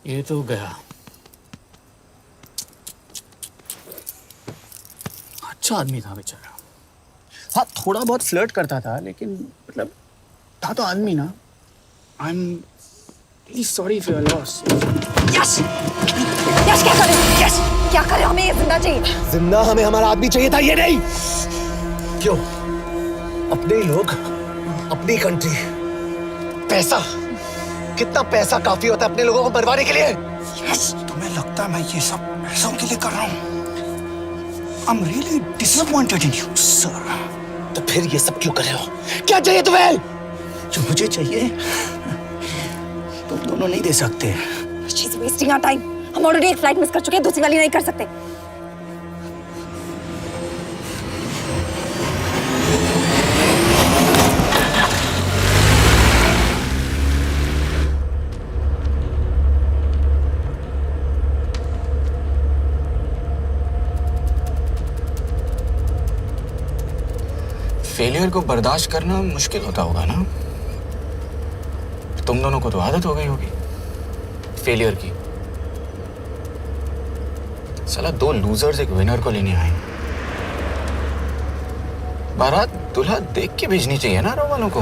ये तो गया। अच्छा आदमी था बेचारा। हाँ, थोड़ा बहुत फ्लर्ट करता था, लेकिन मतलब था तो आदमी ना। I am really sorry for your loss. Yash! Yash क्या करे? यश क्या करे? हमें ये जिंदा चाहिए। जिंदा हमें हमारा आदमी चाहिए था, ये नहीं। क्यों? अपने लोग, अपनी कंट्री, पैसा। कितना पैसा काफी होता है अपने लोगों को मरवाने के लिए? यस, तुम्हें लगता है मैं ये सब पैसों के लिए कर रहा हूँ? आई am really disappointed in you sir. तो फिर ये सब क्यों कर रहे हो? क्या चाहिए तुम्हें? जो मुझे चाहिए तुम दोनों नहीं दे सकते। She's wasting our time. हम ऑलरेडी एक फ्लाइट मिस कर चुके हैं, दूसरी वाली नहीं कर सकते। फेलियर को बर्दाश्त करना मुश्किल होता होगा ना? तुम दोनों को तो आदत हो गई होगी फेलियर की। साला 2 लूजर्स एक विनर को लेने आए। बारात दूल्हा देख के भेजनी चाहिए ना रो वालों को।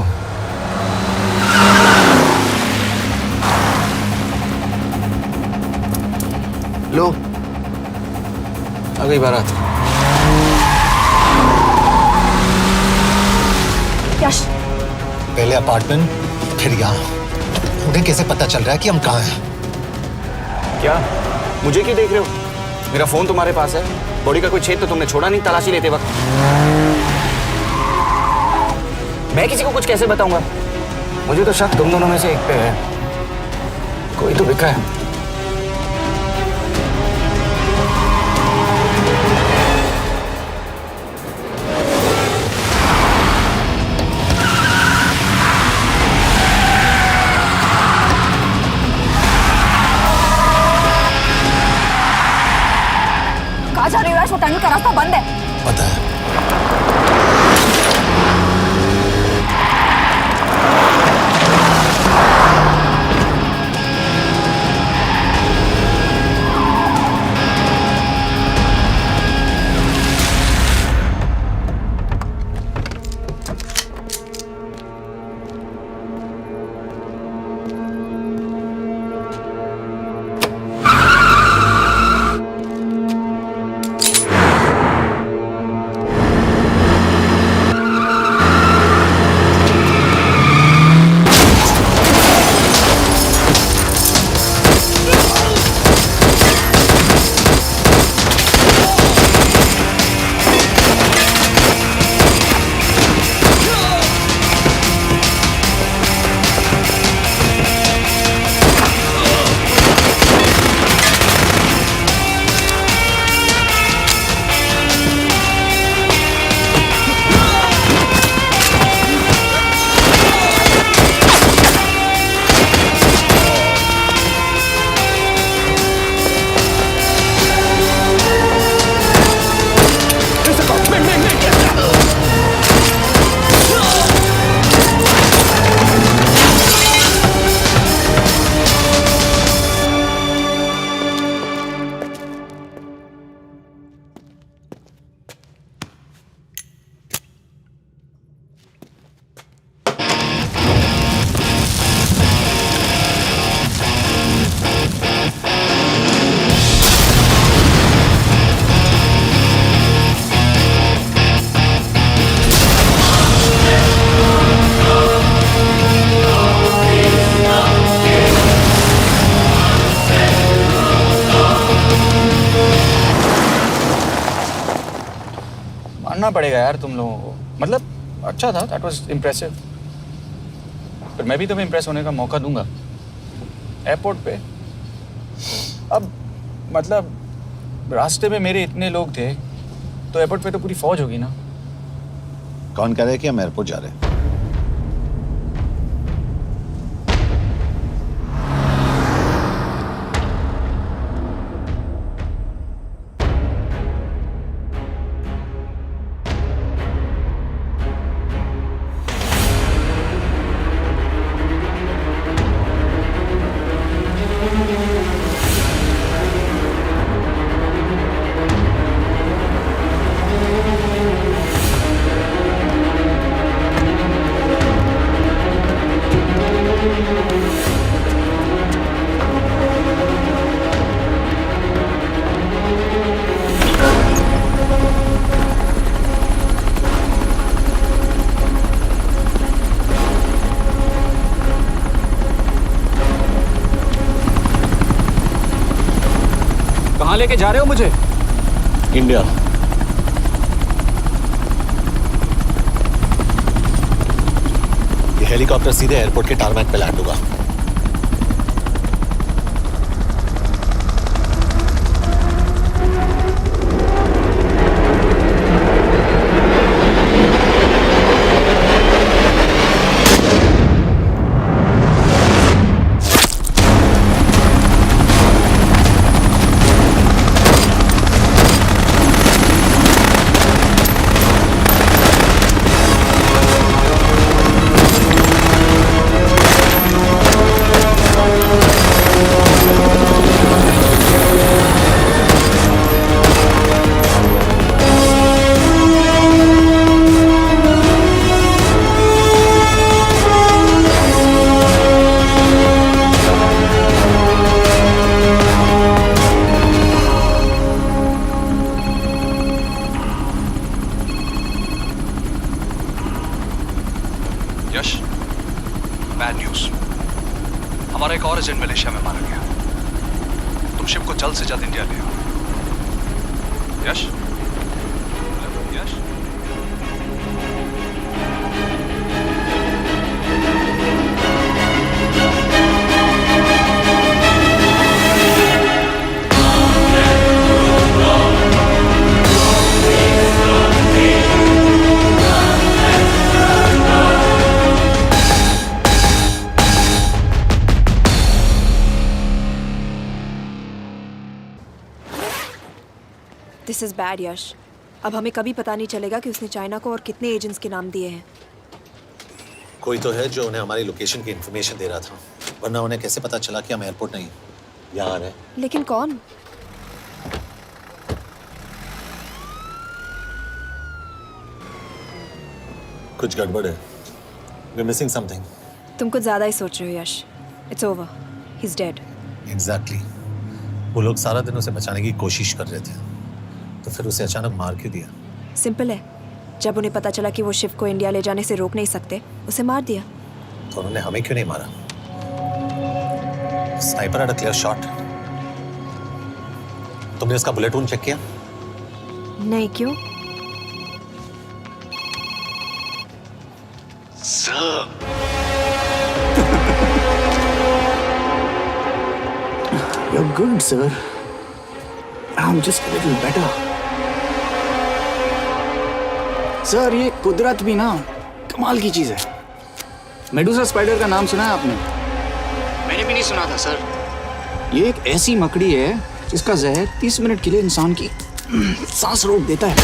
लो, आ गई बारात। पहले अपार्टमेंट, फिर यहाँ। उन्हें कैसे पता चल रहा है कि हम कहाँ हैं? क्या मुझे क्यों देख रहे हो? मेरा फोन तुम्हारे पास है। बॉडी का कोई छेद तो तुमने छोड़ा नहीं तलाशी लेते वक्त। मैं किसी को कुछ कैसे बताऊंगा? मुझे तो शक तुम दोनों में से एक पे है। कोई तो बिका है। कहाँ जा रही हो? वो टनल का रास्ता बंद है। पता है। मानना पड़ेगा यार तुम लोगों को। मतलब अच्छा था, दैट वाज इम्प्रेसिव। पर मैं भी तुम्हें इम्प्रेस होने का मौका दूंगा एयरपोर्ट पे। अब मतलब रास्ते में मेरे इतने लोग थे तो एयरपोर्ट पे तो पूरी फौज होगी ना। कौन कह रहा है कि हम एयरपोर्ट जा रहे हैं? कहाँ लेके जा रहे हो मुझे? इंडिया। ये हेलीकॉप्टर सीधे एयरपोर्ट के टारमैक पे लैंड होगा। हमारा एक और एजेंट मलेशिया में मारा गया। तुम शिप को जल्द से जल्द इंडिया ले आओ। यश, यश, दिस इज बैड यश। अब हमें कभी पता नहीं चलेगा कि उसने चाइना को और कितने एजेंट्स के नाम दिए हैं। कोई तो है जो उन्हें हमारी लोकेशन की इंफॉर्मेशन दे रहा था, वरना उन्हें कैसे पता चला कि हम एयरपोर्ट नहीं यहाँ आ रहे हैं? लेकिन कौन? कुछ गड़बड़ है। We're missing something. तुम कुछ ज्यादा ही सोच रहे हो Yash. It's over, he is dead. Exactly. वो लोग सारा दिन उसे बचाने की कोशिश कर रहे थे, तो फिर उसे अचानक मार क्यों दिया? सिंपल है, जब उन्हें पता चला कि वो शिव को इंडिया ले जाने से रोक नहीं सकते, उसे मार दिया। तो उन्होंने हमें क्यों नहीं मारा? Sniper had a clear shot. तुमने उसका बुलेट वूंड चेक किया? नहीं, क्यों? You're good, sir. I'm just a little better. Sir, ये कुदरत भी ना कमाल की चीज है। मेडुसा स्पाइडर का नाम सुना है आपने? मैंने भी नहीं सुना था सर। ये एक ऐसी मकड़ी है जिसका जहर 30 मिनट के लिए इंसान की सांस रोक देता है।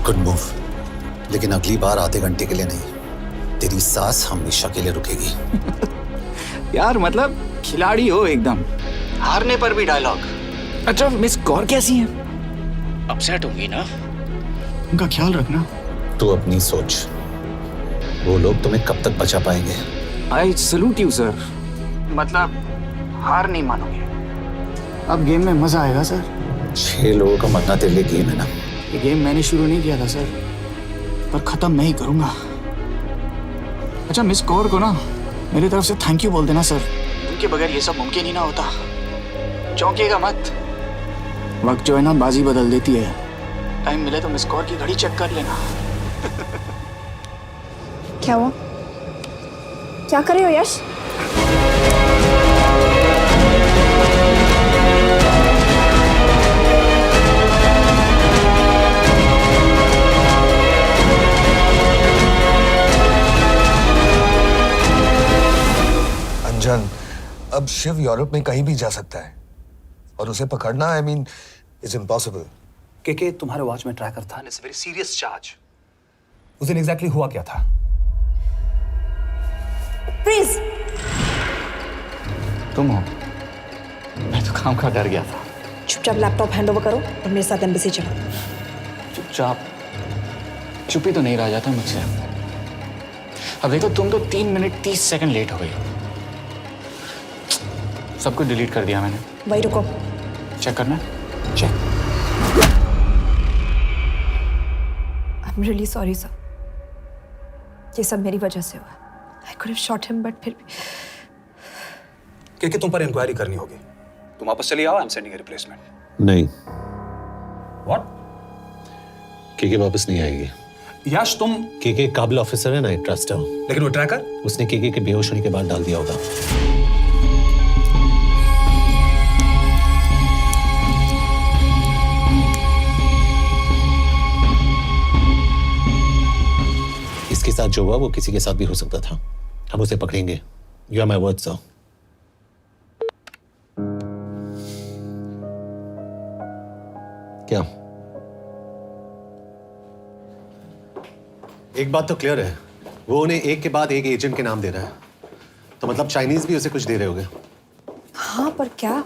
गुड मूव, लेकिन अगली बार आधे घंटे के लिए नहीं, तेरी सांस हमेशा के लिए रुकेगी। यार मतलब खिलाड़ी हो एकदम, हारने पर भी डायलॉग। अच्छा, मिस कौर कैसी हैं? अपसेट होंगी ना? उनका ख्याल रखना। तू अपनी सोच, वो लोग तुम्हें कब तक बचा पाएंगे? I salute you sir. मतलब हार नहीं मानोगे। अब गेम में मजा आएगा सर। 6 लोगों का मरना तेरे लिए गेम है ना? ये गेम मैंने शुरू नहीं किया था सर, पर खत्म मैं ही करूंगा। अच्छा, मिस कौर को ना मेरी तरफ से थैंक यू बोल देना सर। उनके बगैर ये सब मुमकिन ही ना होता। चौंकिएगा मत, वक्त जो है ना बाजी बदल देती है। टाइम मिले तो मिस कौर की घड़ी चेक कर लेना। क्या हुआ? क्या कर रहे हो यश? अंजन, अब शिव यूरोप में कहीं भी जा सकता है और उसे पकड़ना, आई मीन, इज इम्पॉसिबल। के तुम्हारे वॉच में ट्रैकर था, इट्स वेरी सीरियस चार्ज। उस दिन एग्जैक्टली हुआ क्या था? प्लीज। तुम हो? मैं तो काम का डर गया था। चुपचाप लैपटॉप हैंड ओवर करो और मेरे साथ एम्बेसी चलो। चुपचाप? चुप ही तो नहीं रहा जाता मुझसे। अब देखो, तुम तो 3 मिनट 30 सेकंड लेट हो गई। सब कुछ डिलीट कर दिया मैंने। वही रुको, चेक करना। Check. I am really sorry sir, ये सब मेरी वजह से हुआ। I could have shot him, but फिर भी। के तुम पर इंक्वायरी करनी होगी। तुम वापस चली आओ, I am sending a replacement. नहीं। व्हाट? के वापस नहीं आएगी। यश, तुम के काबिल ऑफिसर है ना, आई ट्रस्ट है। लेकिन वो ट्रैकर? उसने के बेहोश होने के बाद डाल दिया होगा। इसके साथ जो हुआ वो किसी के साथ भी हो सकता था। हम उसे पकड़ेंगे। You are my word sir. क्या? एक बात तो क्लियर है, वो उन्हें एक के बाद एक एजेंट के नाम दे रहा है, तो मतलब चाइनीज भी उसे कुछ दे रहे होंगे। हाँ, पर क्या?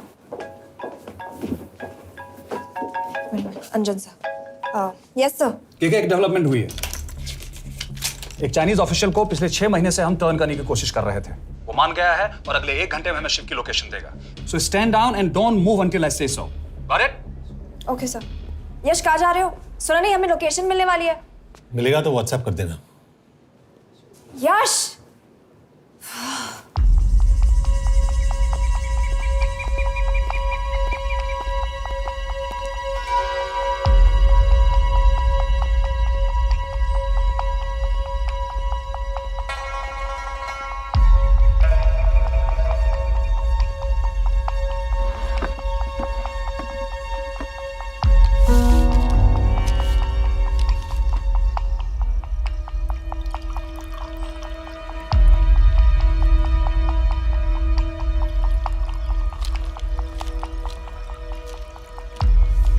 अंजन सर। Yes sir. एक डेवलपमेंट हुई है। एक चाइनीज ऑफिशियल को पिछले 6 महीने से हम टर्न करने की कोशिश कर रहे थे। वो वो मान गया है और अगले 1 घंटे में हमें शिव की लोकेशन देगा। So stand down and don't move until I say so. Got it? Okay sir. Yash, कहाँ जा रहे हो? सुना नहीं, हमें लोकेशन मिलने वाली है। मिलेगा तो व्हाट्सएप कर देना। यश,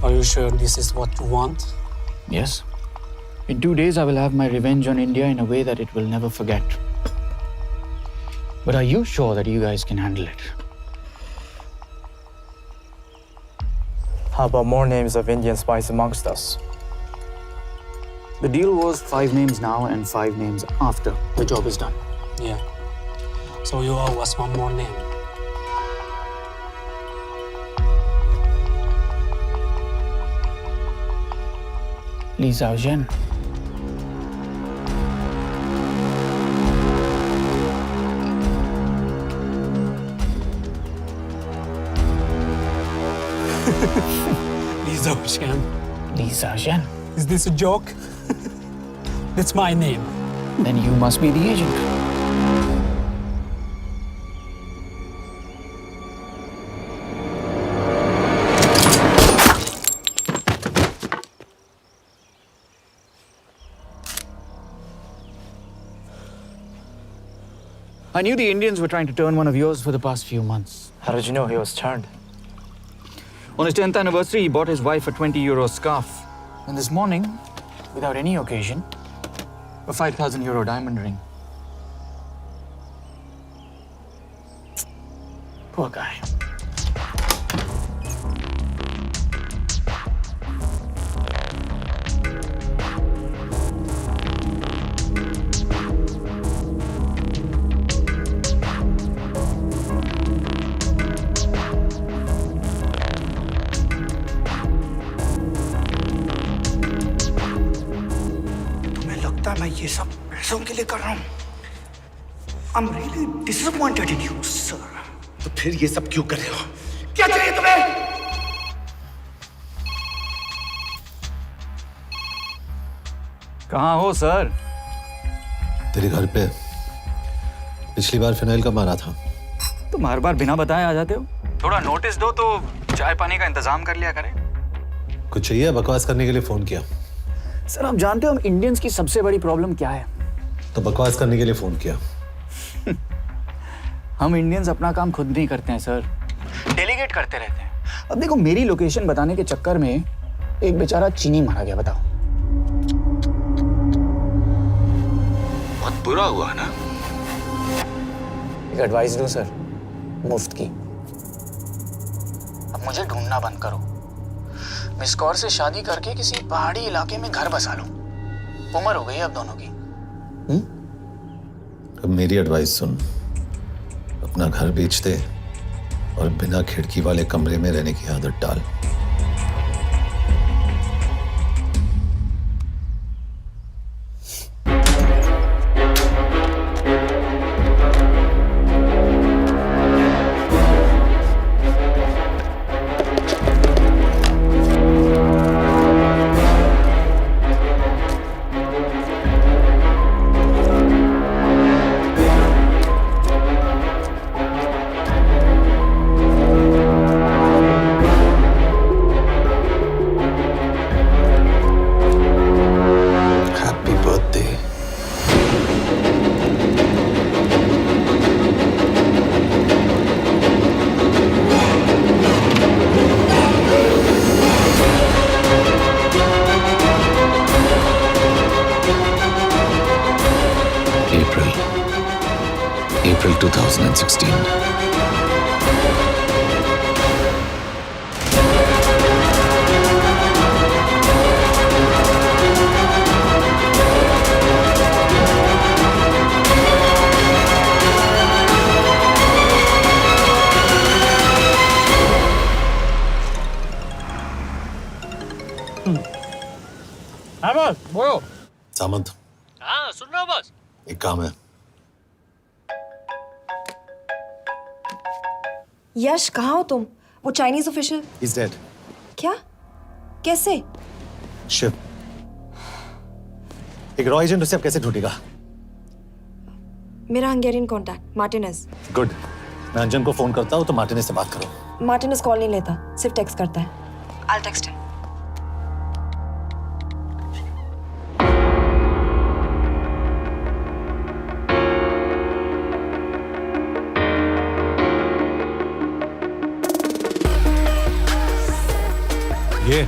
Are you sure this is what you want? Yes. In 2 days, I will have my revenge on India in a way that it will never forget. But are you sure that you guys can handle it? How about more names of Indian spies amongst us? The deal was 5 names now and 5 names after the job is done. Yeah. So you owe us one more name. Li Xiaozhen. Li Xiaozhen. Li Xiaozhen. Is this a joke? That's my name. Then you must be the agent. I knew the Indians were trying to turn one of yours for the past few months. How did you know he was turned? On his 10th anniversary, he bought his wife a 20-euro scarf. And this morning, without any occasion, a 5,000-euro diamond ring. Poor guy. मैं ये सब पैसों के लिए कर रहा हूँ। I'm really disappointed in you, sir. तो फिर ये सब क्यों कर रहे हो? क्या चाहिए तुम्हें? कहाँ हो सर? तेरे घर पे पिछली बार फिनाइल का मारा था। तुम हर बार बिना बताए आ जाते हो। थोड़ा नोटिस दो तो चाय पानी का इंतजाम कर लिया करें। कुछ चाहिए? बकवास करने के लिए फोन किया। सर आप जानते हो हम इंडियंस की सबसे बड़ी प्रॉब्लम क्या है? तो बकवास करने के लिए फोन किया। हम इंडियंस अपना काम खुद नहीं करते हैं सर, डेलीगेट करते रहते हैं। अब देखो मेरी लोकेशन बताने के चक्कर में एक बेचारा चीनी मारा गया, बताओ। बहुत बुरा हुआ ना? एक एडवाइस दूं सर, मुफ्त की। अब मुझे ढूंढना बंद करो। मिस कौर से शादी करके किसी पहाड़ी इलाके में घर बसा लो। उम्र हो गई अब दोनों की। अब मेरी एडवाइस सुन, अपना घर बेच दे और बिना खिड़की वाले कमरे में रहने की आदत डाल। April 2016. हाँ बॉस बोलो। सामंत, हाँ सुन रहा हूँ बॉस। एक काम है। यश कहाँ हो तुम? वो चाइनीज ऑफिशियल He's dead. क्या? कैसे? शिव, एक रॉ एजेंट उसे अब कैसे ढूंढेगा? मेरा हंगेरियन कॉन्टैक्ट मार्टिनेज। गुड, मैं अंजन को फोन करता हूँ तो मार्टिनेज से बात करो। मार्टिनेज कॉल नहीं लेता, सिर्फ टेक्स्ट करता है। I'll text him. ये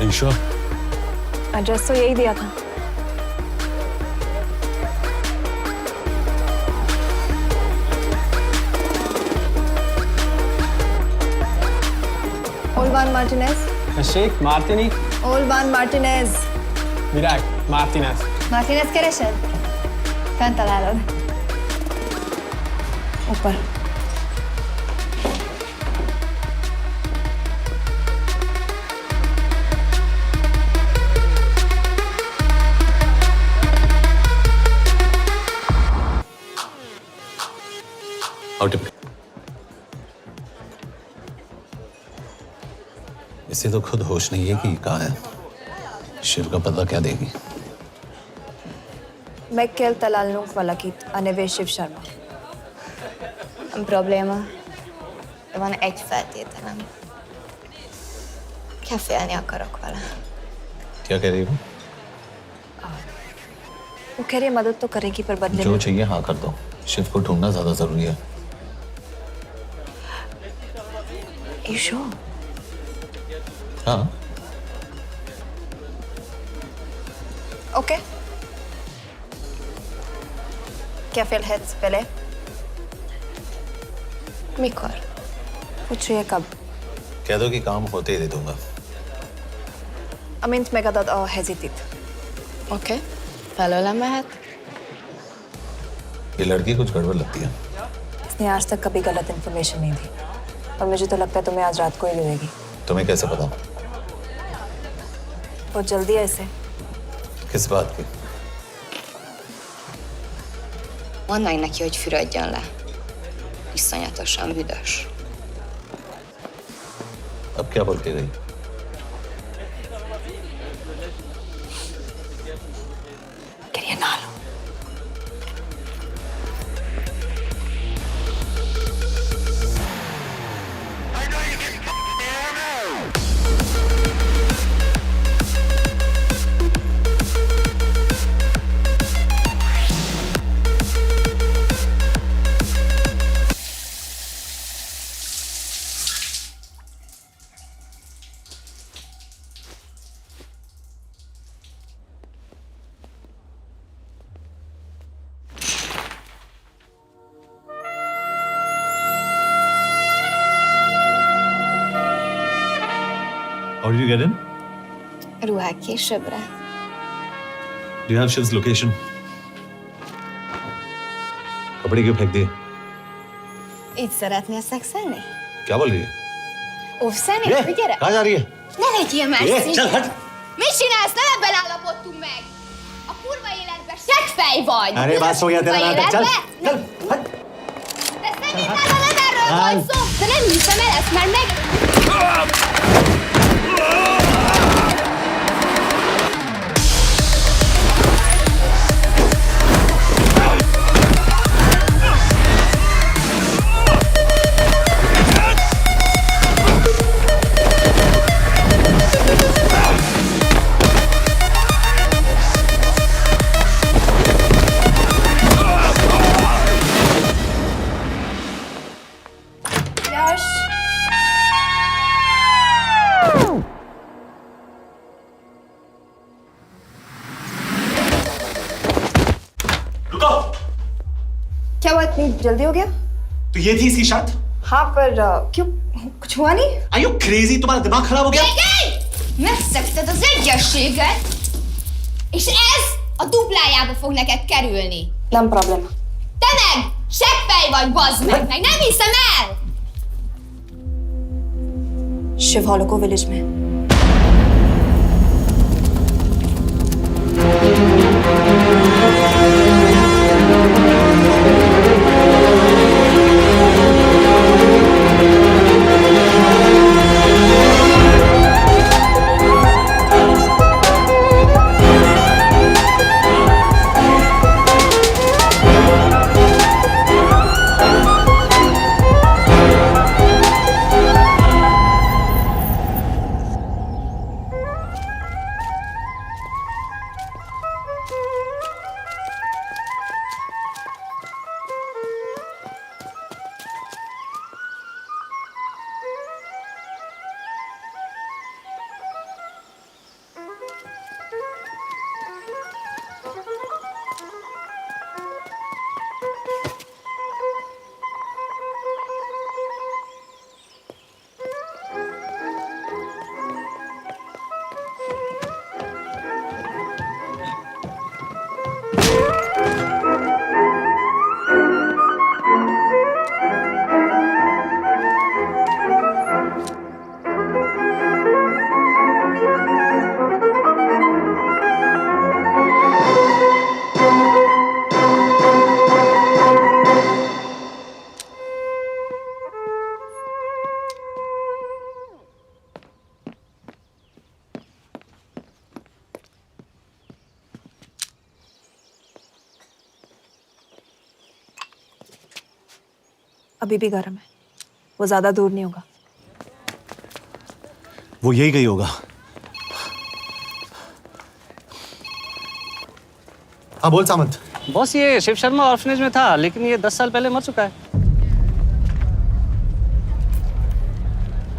ईशा, एड्रेस तो यही दिया था। Olvan Martinez. Sheikh Martini. Olvan Martinez. Virág Martinez. Martinez keresed? Fent találod. ऊपर। इसे तो खुद होश नहीं है कि कहाँ है। शिव का पता क्या देगी? Mekkel találnunk valakit, a neve Shiv Sharma. Probléma. Van egy feltételem. Kefélni akarok vele. क्या कह रही हो? वो कह रही है मदद तो करेगी पर बदले जो में चाहिए हाँ कर दो। शिव को ढूंढना ज्यादा जरूरी है। You sure? हाँ। Okay. क्या félhetsz vele? Mikor? पूछ रही है कब? कह दो कि काम होते ही दे दूंगा। Amint megadod a hezitit. Oké. Felőlem mehet? ये लड़की कुछ गड़बड़ लगती है। इसने आज तक कभी गलत इन्फॉर्मेशन नहीं दी और मुझे तो लगता है तुम्हें आज रात को ही मिलेगी। तुम्हें कैसे पता? बहुत जल्दी है इसे। किस बात की? Mondd meg neki, hogy fürödjön le. Iszonyatosan büdös. अब क्या बोल के गई? करिए ना लो। How did you get in? Ruhák későbbre. Do you have Shiv's location? कपड़े क्यों फेंक दिए? Így szeretnél szexelni? क्या बोल रही है? Óvszeni? ये, Gyere! कहाँ जा रही है? Ne legyél már ये, szíves! चल हट! Mit csinálsz? Nem ebben állapodtunk meg! A kurva életben seggfej vagy! अरे बात हो गया तेरा नाटक, चल! चल! हट! De szerintem nem erről van szó! De nem hiszem el ezt, már meg... यश रुको। क्या हुआ इतनी जल्दी हो गया? तो ये थी इसकी शर्त? हाँ पर क्यों कुछ हुआ नहीं? Are you crazy? तुम्हारा दिमाग खराब हो गया? Megszegted az egyességet, és ez a duplájába fog neked kerülni. Nem probléma. Te meg seggfej vagy, bazd meg nem hiszem el! Shiv हॉलो को विलेज में। अभी भी गर्म है, वो ज्यादा दूर नहीं होगा। वो यही गई होगा। हाँ बोल सामंत। बॉस ये शिव शर्मा ऑर्फनेज में था, लेकिन ये 10 साल पहले मर चुका है।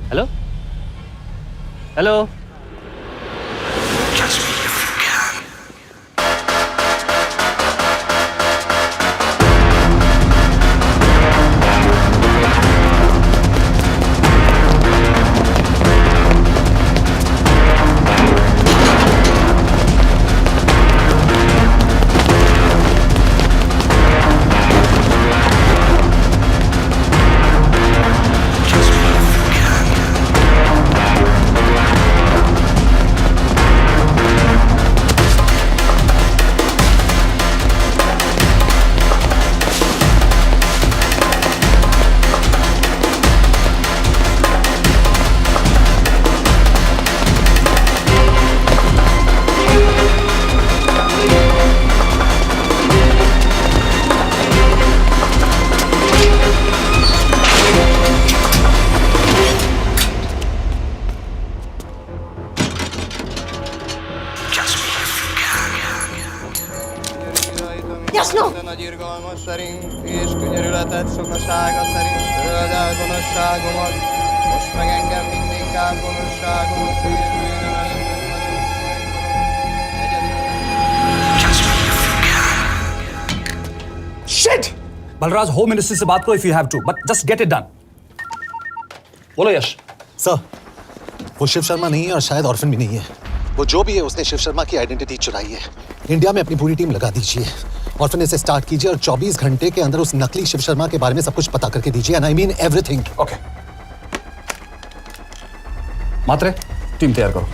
Hello hello. Jasno! Nagy irgalmas szerint és könyörületet sokasága szerint töröld el gonoszságomat, most meg engem mindinkább gonoszságom szívbűnöm Shit! Balraj home ministry से बात करो if you have to, but just get it done. बोलो यश। सर, वो शिव शर्मा नहीं है और शायद ऑर्फन भी नहीं है। वो जो भी है उसने शिव शर्मा की आइडेंटिटी चुराई है। इंडिया में अपनी पूरी टीम लगा दीजिए, ऑर्फनेज से स्टार्ट कीजिए और 24 घंटे के अंदर उस नकली शिव शर्मा के बारे में सब कुछ पता करके दीजिए। And I mean everything. Okay. Matre, team तैयार करो।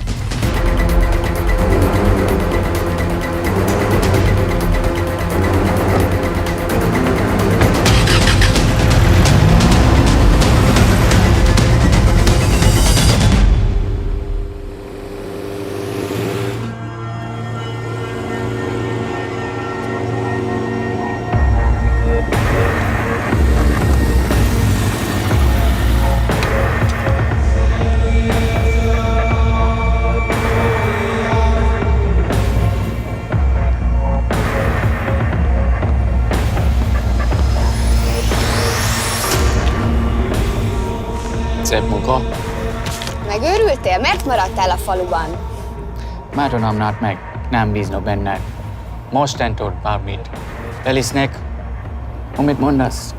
Szép munka. Megőrültél? Miért maradtál a faluban? Már tudom meg, nem bíznak benned. Mostantól bármit. Felisnek, amit mondasz.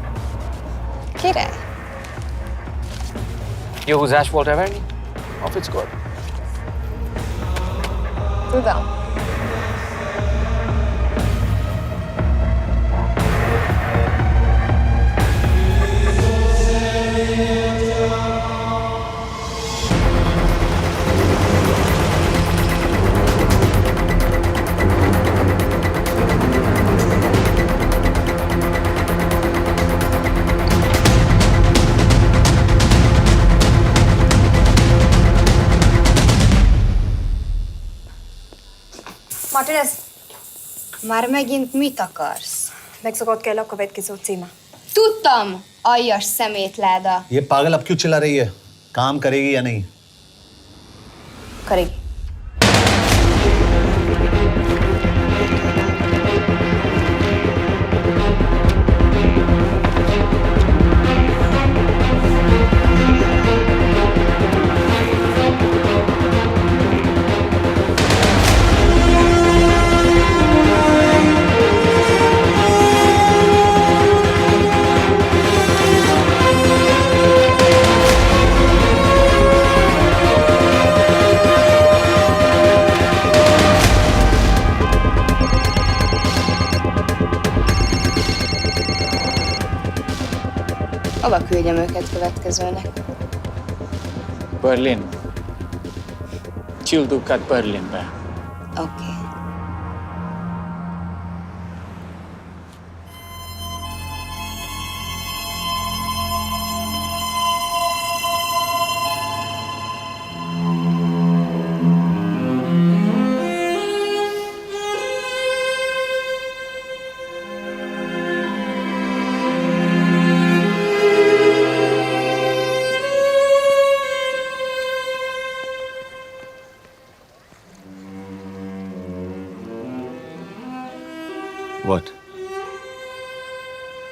Király. Jó húzás volt everni? Off it's good. Tudom. Martinez, Már megint mit akarsz? megszokott kell a következő címa. Tudtam, aljas szemétláda. ये पागल अब क्यों चिल्ला रही है? काम करेगी या नहीं? करेगी। Hova küldjem őket következőnek? Berlin. Küldőket Berlinbe. Oké.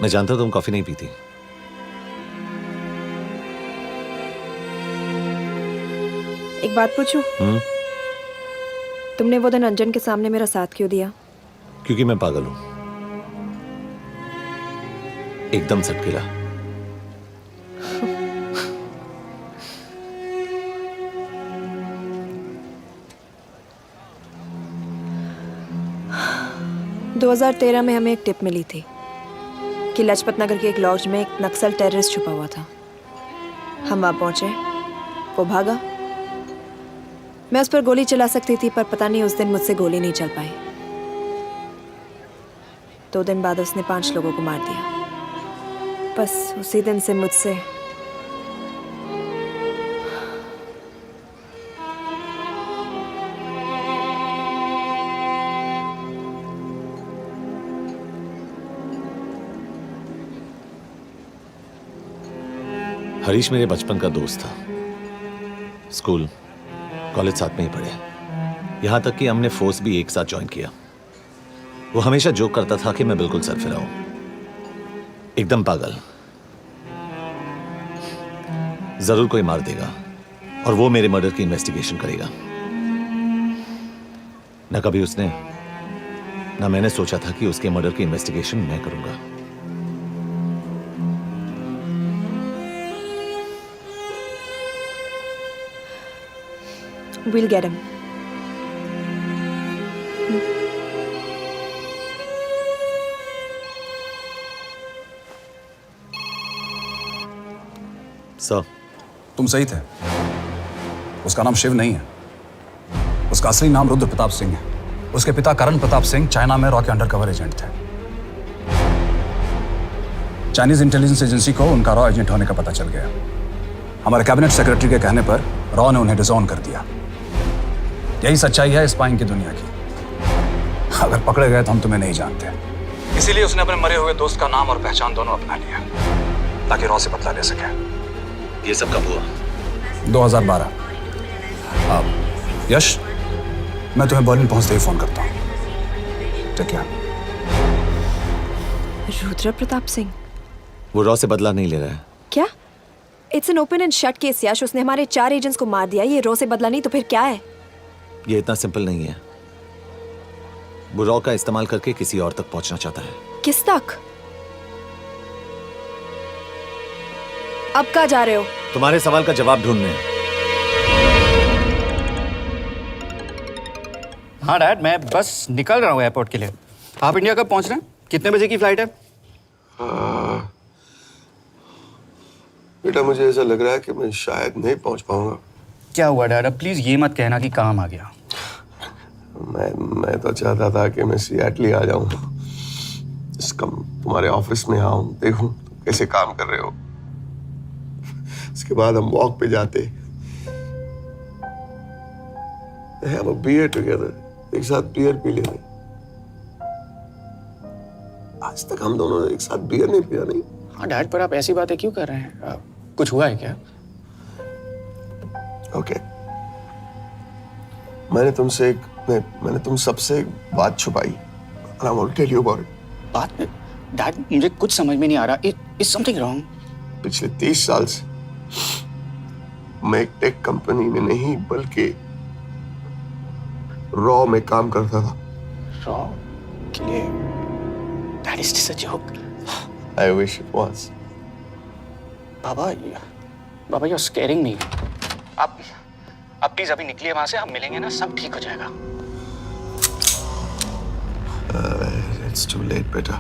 मैं जानता हूं तुम कॉफी नहीं पीती। एक बात पूछूं? तुमने वो दिन अंजन के सामने मेरा साथ क्यों दिया? क्योंकि मैं पागल हूं, एकदम सटकेला। दो 2013 में हमें एक टिप मिली थी कि लाजपत नगर के एक लॉज में एक नक्सल टेररिस्ट छुपा हुआ था। हम वहां पहुंचे, वो भागा। मैं उस पर गोली चला सकती थी, पर पता नहीं उस दिन मुझसे गोली नहीं चल पाई। 2 दिन बाद उसने 5 लोगों को मार दिया। बस उसी दिन से मुझसे हरीश मेरे बचपन का दोस्त था। स्कूल कॉलेज साथ में ही पढ़े, यहां तक कि हमने फोर्स भी एक साथ ज्वाइन किया। वो हमेशा जोक करता था कि मैं बिल्कुल सरफिरा हूं, एकदम पागल। जरूर कोई मार देगा और वो मेरे मर्डर की इन्वेस्टिगेशन करेगा। न कभी उसने न मैंने सोचा था कि उसके मर्डर की इन्वेस्टिगेशन मैं करूंगा। We'll get him. सर, तुम सही थे। उसका नाम शिव नहीं है, उसका असली नाम रुद्र प्रताप सिंह है। उसके पिता करण प्रताप सिंह चाइना में रॉ के अंडरकवर एजेंट थे। चाइनीज इंटेलिजेंस एजेंसी को उनका रॉ एजेंट होने का पता चल गया। हमारे कैबिनेट सेक्रेटरी के कहने पर रॉ ने उन्हें डिसऑन कर दिया। यही सच्चाई है स्पाइंग की दुनिया की। अगर पकड़े गए तो हम तुम्हें नहीं जानते, इसीलिए उसने अपने मरे हुए दोस्त का नाम और पहचान दोनों अपना लिया ताकि रॉ से बदला ले सके। ये सब कब हुआ? 2012। यश, मैं तुम्हें बर्लिन पहुंचते ही फोन करता हूँ। ठीक है। रुद्र प्रताप सिंह वो रॉ से बदला नहीं ले रहा है। क्या? It's an open and shut case Yash. उसने हमारे 4 एजेंट्स को मार दिया। ये रॉ से बदला नहीं तो फिर क्या है? ये इतना सिंपल नहीं है। वो रॉ का इस्तेमाल करके किसी और तक पहुंचना चाहता है। किस तक? अब कहाँ जा रहे हो? तुम्हारे सवाल का जवाब ढूंढने। हाँ डैड, मैं बस निकल रहा हूँ एयरपोर्ट के लिए। आप इंडिया कब पहुंच रहे हैं? कितने बजे की फ्लाइट है? बेटा, मुझे ऐसा लग रहा है कि मैं शायद नहीं पहुंच पाऊंगा। क्या हुआ डैड? अब प्लीज ये मत कहना कि काम आ गया। मैं तो चाहता था कि मैं सियाटली आ जाऊं, तुम्हारे ऑफिस में आऊं, देखूं तुम कैसे काम कर रहे हो। उसके बाद हम वॉक पे जाते, have a beer together, एक साथ बियर पी लेते। आज तक हम दोनों ने एक साथ बियर नहीं पिया। नहीं? हाँ डैड, पर आप ऐसी बातें क्यों कर रहे हैं? कुछ हुआ है क्या? ओके, मैंने तुम सबसे एक बात छुपाई। And I want to tell you about it. बात में डैड, मुझे कुछ समझ में नहीं आ रहा। Is something wrong? पिछले 30 साल से मैं एक टेक कंपनी में नहीं बल्कि रॉ में काम करता था। रॉ के लिए? That is just a joke. I wish it was. Baba you're scaring me. आप प्लीज अभी निकलिए वहां से, आप मिलेंगे ना, सब ठीक हो जाएगा। It's too late, बेटा।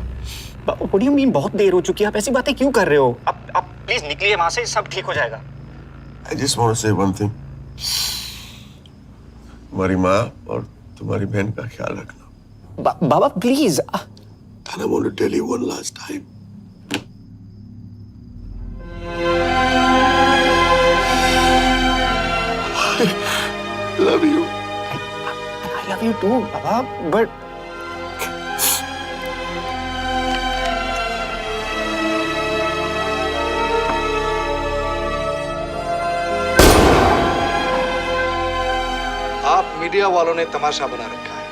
What do you mean बहुत देर हो चुकी है? आप ऐसी बातें क्यों कर रहे हो? आप प्लीज निकलिए वहां से, सब ठीक हो जाएगा। I just want to say one thing. तुम्हारी माँ और तुम्हारी बहन का ख्याल रखना। बाबा please. And I want to tell you one last time. I love you. I love you too, Baba, but आप मीडिया वालों ने तमाशा बना रखा है।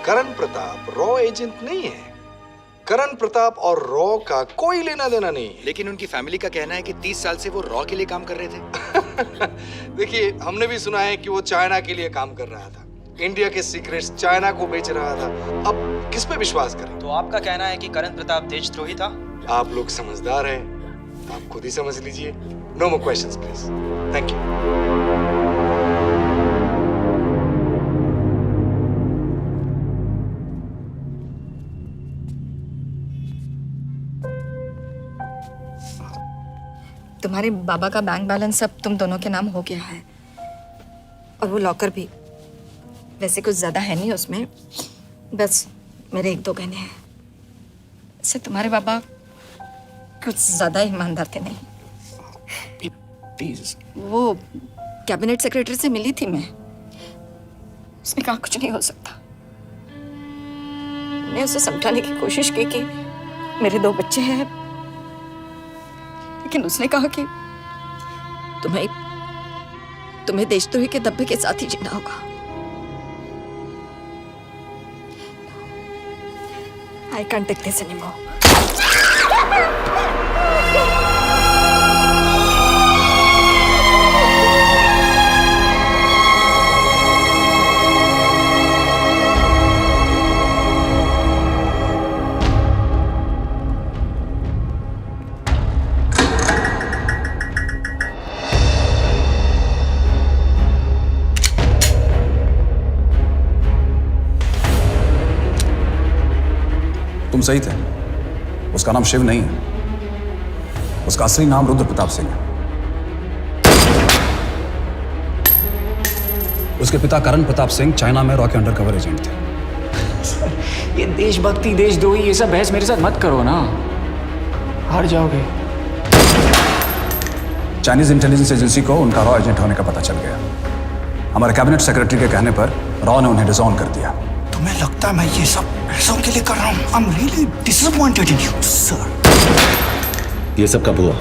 करण प्रताप रॉ एजेंट नहीं है। करण प्रताप और रॉ का कोई लेना देना नहीं है। लेकिन उनकी फैमिली का कहना है कि 30 साल से वो रॉ के लिए काम कर रहे थे। देखिए, हमने भी सुना है कि वो चाइना के लिए काम कर रहा था, इंडिया के सीक्रेट्स चाइना को बेच रहा था। अब किस पे विश्वास करें? तो आपका कहना है कि करण प्रताप देशद्रोही था? आप लोग समझदार हैं, आप खुद ही समझ लीजिए। No more questions please. Thank you. तुम्हारे बाबा का बैंक बैलेंस अब तुम दोनों के नाम हो गया है, और वो लॉकर भी। वैसे कुछ ज्यादा है नहीं उसमें, बस मेरे 1-2 गहने हैं। वैसे तुम्हारे बाबा कुछ ज्यादा ईमानदार थे नहीं। प्लीज। वो कैबिनेट सेक्रेटरी से मिली थी मैं, उसने कहा कुछ नहीं हो सकता। मैंने उसे समझाने की कोशिश की कि मेरे 2 बच्चे हैं, लेकिन उसने कहा कि तुम्हें देशद्रोही के दब्बे के साथ ही जीना होगा। I can't take this anymore. तुम सही थे, उसका नाम शिव नहीं है, उसका असली नाम रुद्र प्रताप सिंह है। उसके पिता करण प्रताप सिंह चाइना में रॉ के अंडरकवर एजेंट थे। ये देशभक्ति देशद्रोही ये सब बहस मेरे साथ मत करो ना, हार जाओगे। चाइनीज इंटेलिजेंस एजेंसी को उनका रॉ एजेंट होने का पता चल गया। हमारे कैबिनेट सेक्रेटरी के कहने पर रॉ ने उन्हें डिसऑन कर दिया। तुम्हें लगता है मैं ये सब पैसों के लिए कर रहा हूँ? I'm really disappointed in you, sir. ये सब कब हुआ?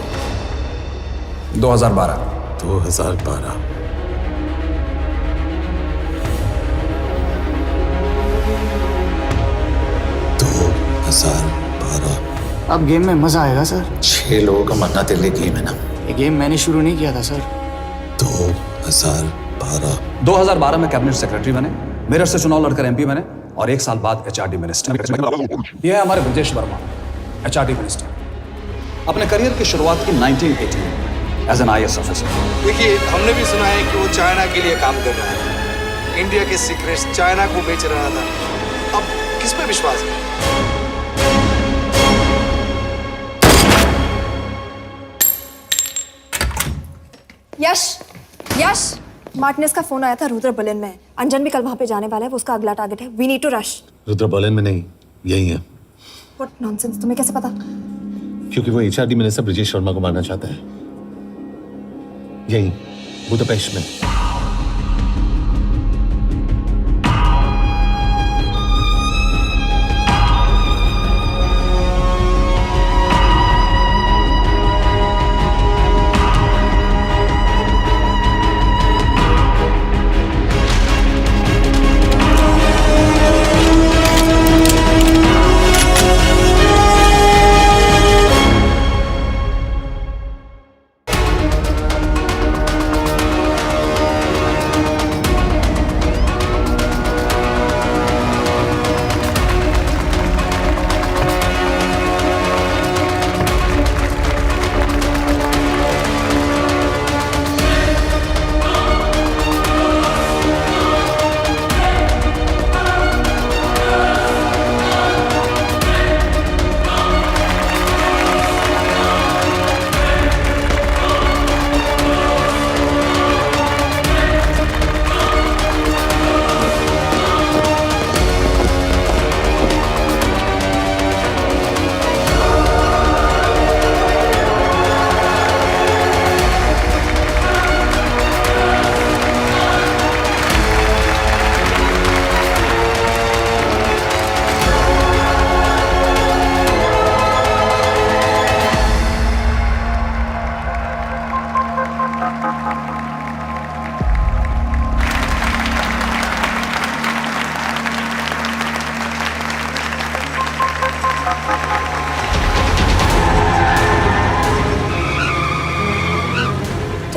2012। 2012। अब गेम में मजा आएगा सर। 6 लोगों का मरना तेरे लिए गेम है ना? ये गेम मैंने शुरू नहीं किया था सर। 2012 में कैबिनेट सेक्रेटरी बने, मेरठ से चुनाव लड़कर एमपी बने, और 1 साल बाद एचआरडी मिनिस्टर। यह है हमारे ब्रजेश वर्मा, एचआरडी मिनिस्टर। अपने करियर की शुरुआत की 1980 में एज एन IAS ऑफिसर। देखिए, हमने भी सुना है कि वो चाइना के लिए काम कर रहा था, इंडिया के सीक्रेट्स चाइना को बेच रहा था। अब किस पे विश्वास करें? यश, मार्टिनेस का फोन आया था, रुद्र बर्लिन में। अंजन भी कल वहां पे जाने वाला है, वो उसका अगला टारगेट है। We need to rush. Rudra Berlin में नहीं, यही है। व्हाट नॉनसेंस, तुम्हें कैसे पता? क्योंकि वो HRD मिनिस्टर ब्रजेश शर्मा को मारना चाहता है, यही बुदापेस्ट में।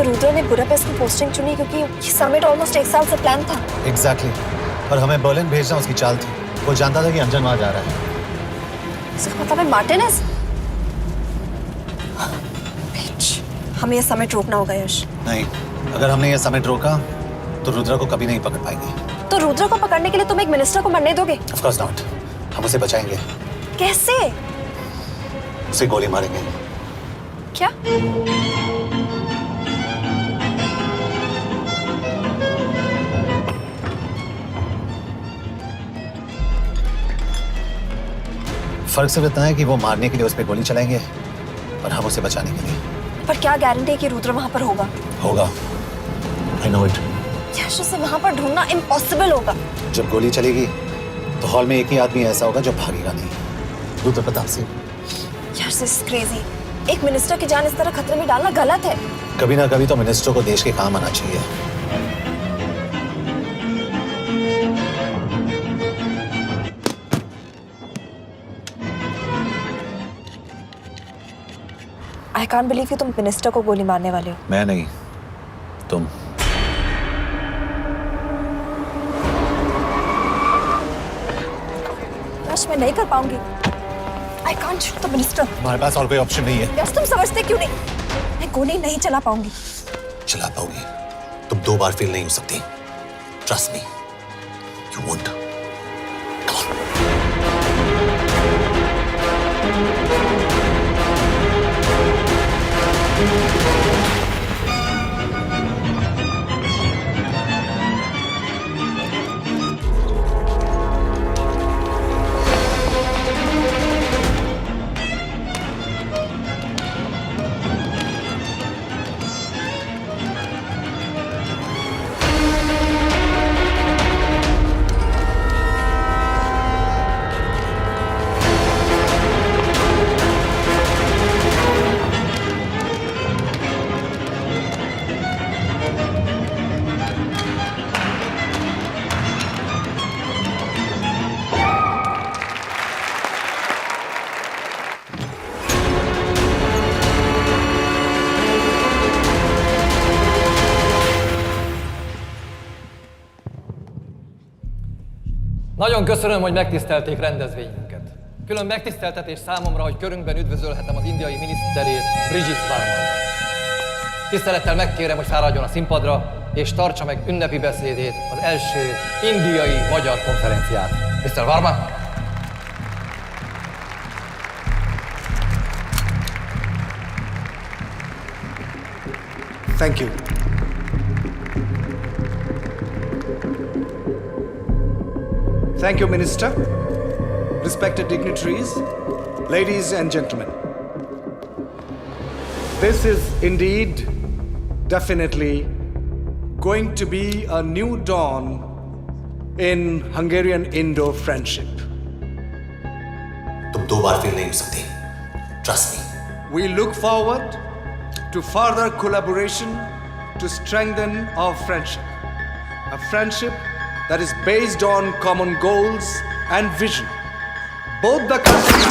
तो रुद्र ने बुडापेस्ट की पोस्टिंग चुनी क्योंकि ये समिट ऑलमोस्ट 1 साल से प्लान था। एग्जैक्टली और हमें बर्लिन भेजना उसकी चाल थी। वो जानता था कि अंजन वहां जा रहा है। इसका मतलब है मार्टिनेज। हमें ये समिट रोकना होगा यश। नहीं, अगर हमने ये समिट रोका तो रुद्र को कभी नहीं पकड़ पाएंगे। तो रुद्र को पकड़ने के लिए तुम एक मिनिस्टर को मरने दोगे? Of course not. हम उसे बचाएंगे। कैसे? उसे गोली मारेंगे। क्या? फर्क सिर्फ इतना है कि वो मारने के लिए उस पर गोली चलाएंगे और हम उसे बचाने के लिए। पर क्या गारंटी है कि रुद्र वहां पर होगा? होगा। I know it. यश, उसे वहां पर ढूंढना इम्पॉसिबल होगा। जब गोली चलेगी तो हॉल में एक ही आदमी ऐसा होगा जो भागेगा नहीं। रुद्र प्रताप सिंह। यार दिस इज क्रेजी। एक मिनिस्टर की जान इस तरह खतरे में डालना गलत है। कभी ना कभी तो मिनिस्टर को देश के काम आना चाहिए। आई कांट बिलीव कि तुम मिनिस्टर को गोली मारने वाले हो। मैं नहीं, तुम। यश, मैं नहीं कर पाऊंगी। I can't shoot the minister. हमारे पास और कोई ऑप्शन नहीं है। यश, तुम समझते क्यों नहीं? मैं गोली नहीं चला पाऊंगी। चला पाओगी। तुम 2 बार फेल नहीं हो सकती। Trust me, you won't. Nagyon köszönöm, hogy megtisztelték rendezvényünket. Külön megtiszteltetés számomra, hogy körünkben üdvözölhetem az indiai miniszterét, Brigitte Varma. Tisztelettel megkérem, hogy fáradjon a színpadra, és tartsa meg ünnepi beszédét az első indiai-magyar konferenciát. Mr. Varma? Thank you. Thank you, Minister. Respected dignitaries, ladies and gentlemen. This is indeed, definitely, going to be a new dawn in Hungarian-Indo friendship. तुम 2 बार फेल नहीं हो सकती। Trust me. We look forward to further collaboration to strengthen our friendship. A friendship that is based on common goals and vision. Both the countries...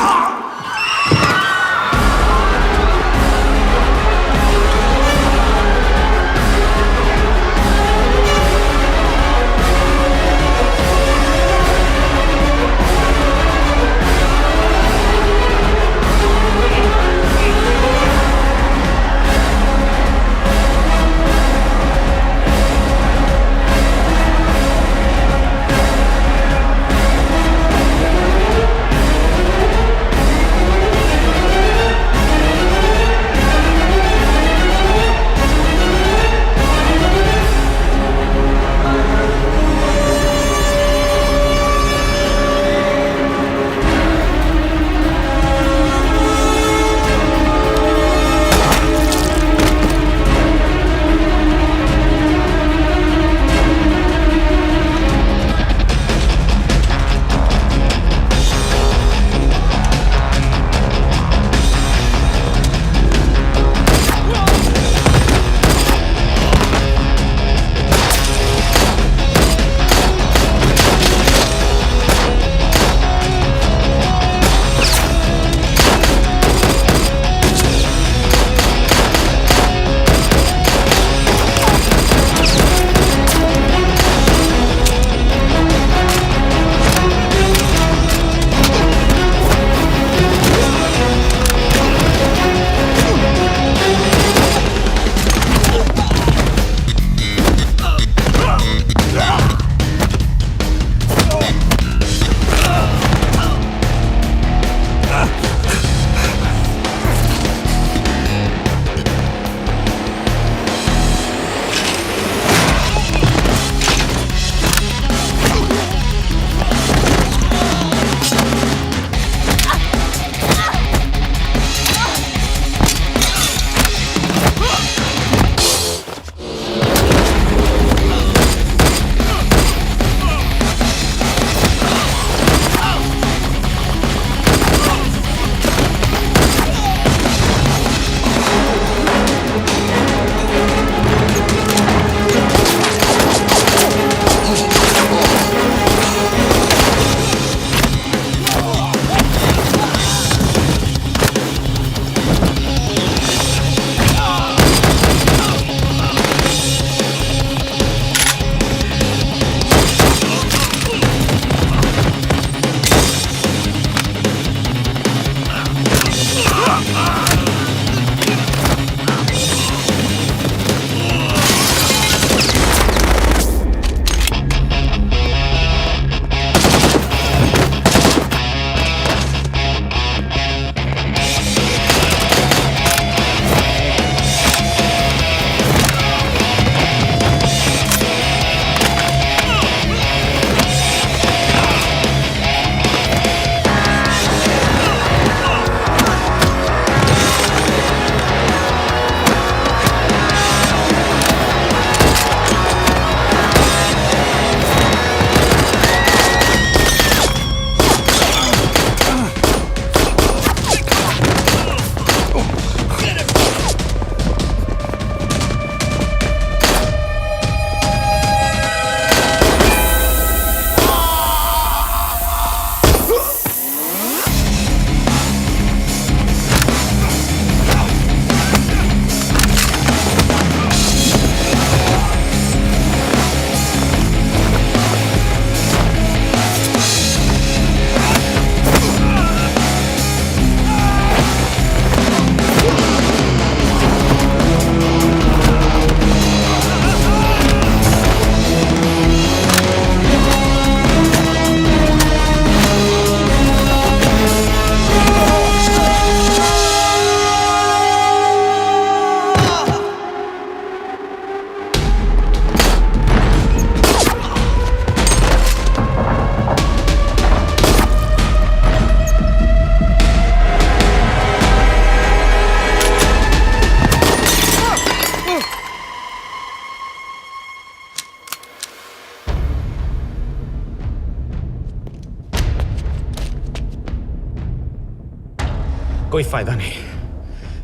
कोई फायदा नहीं।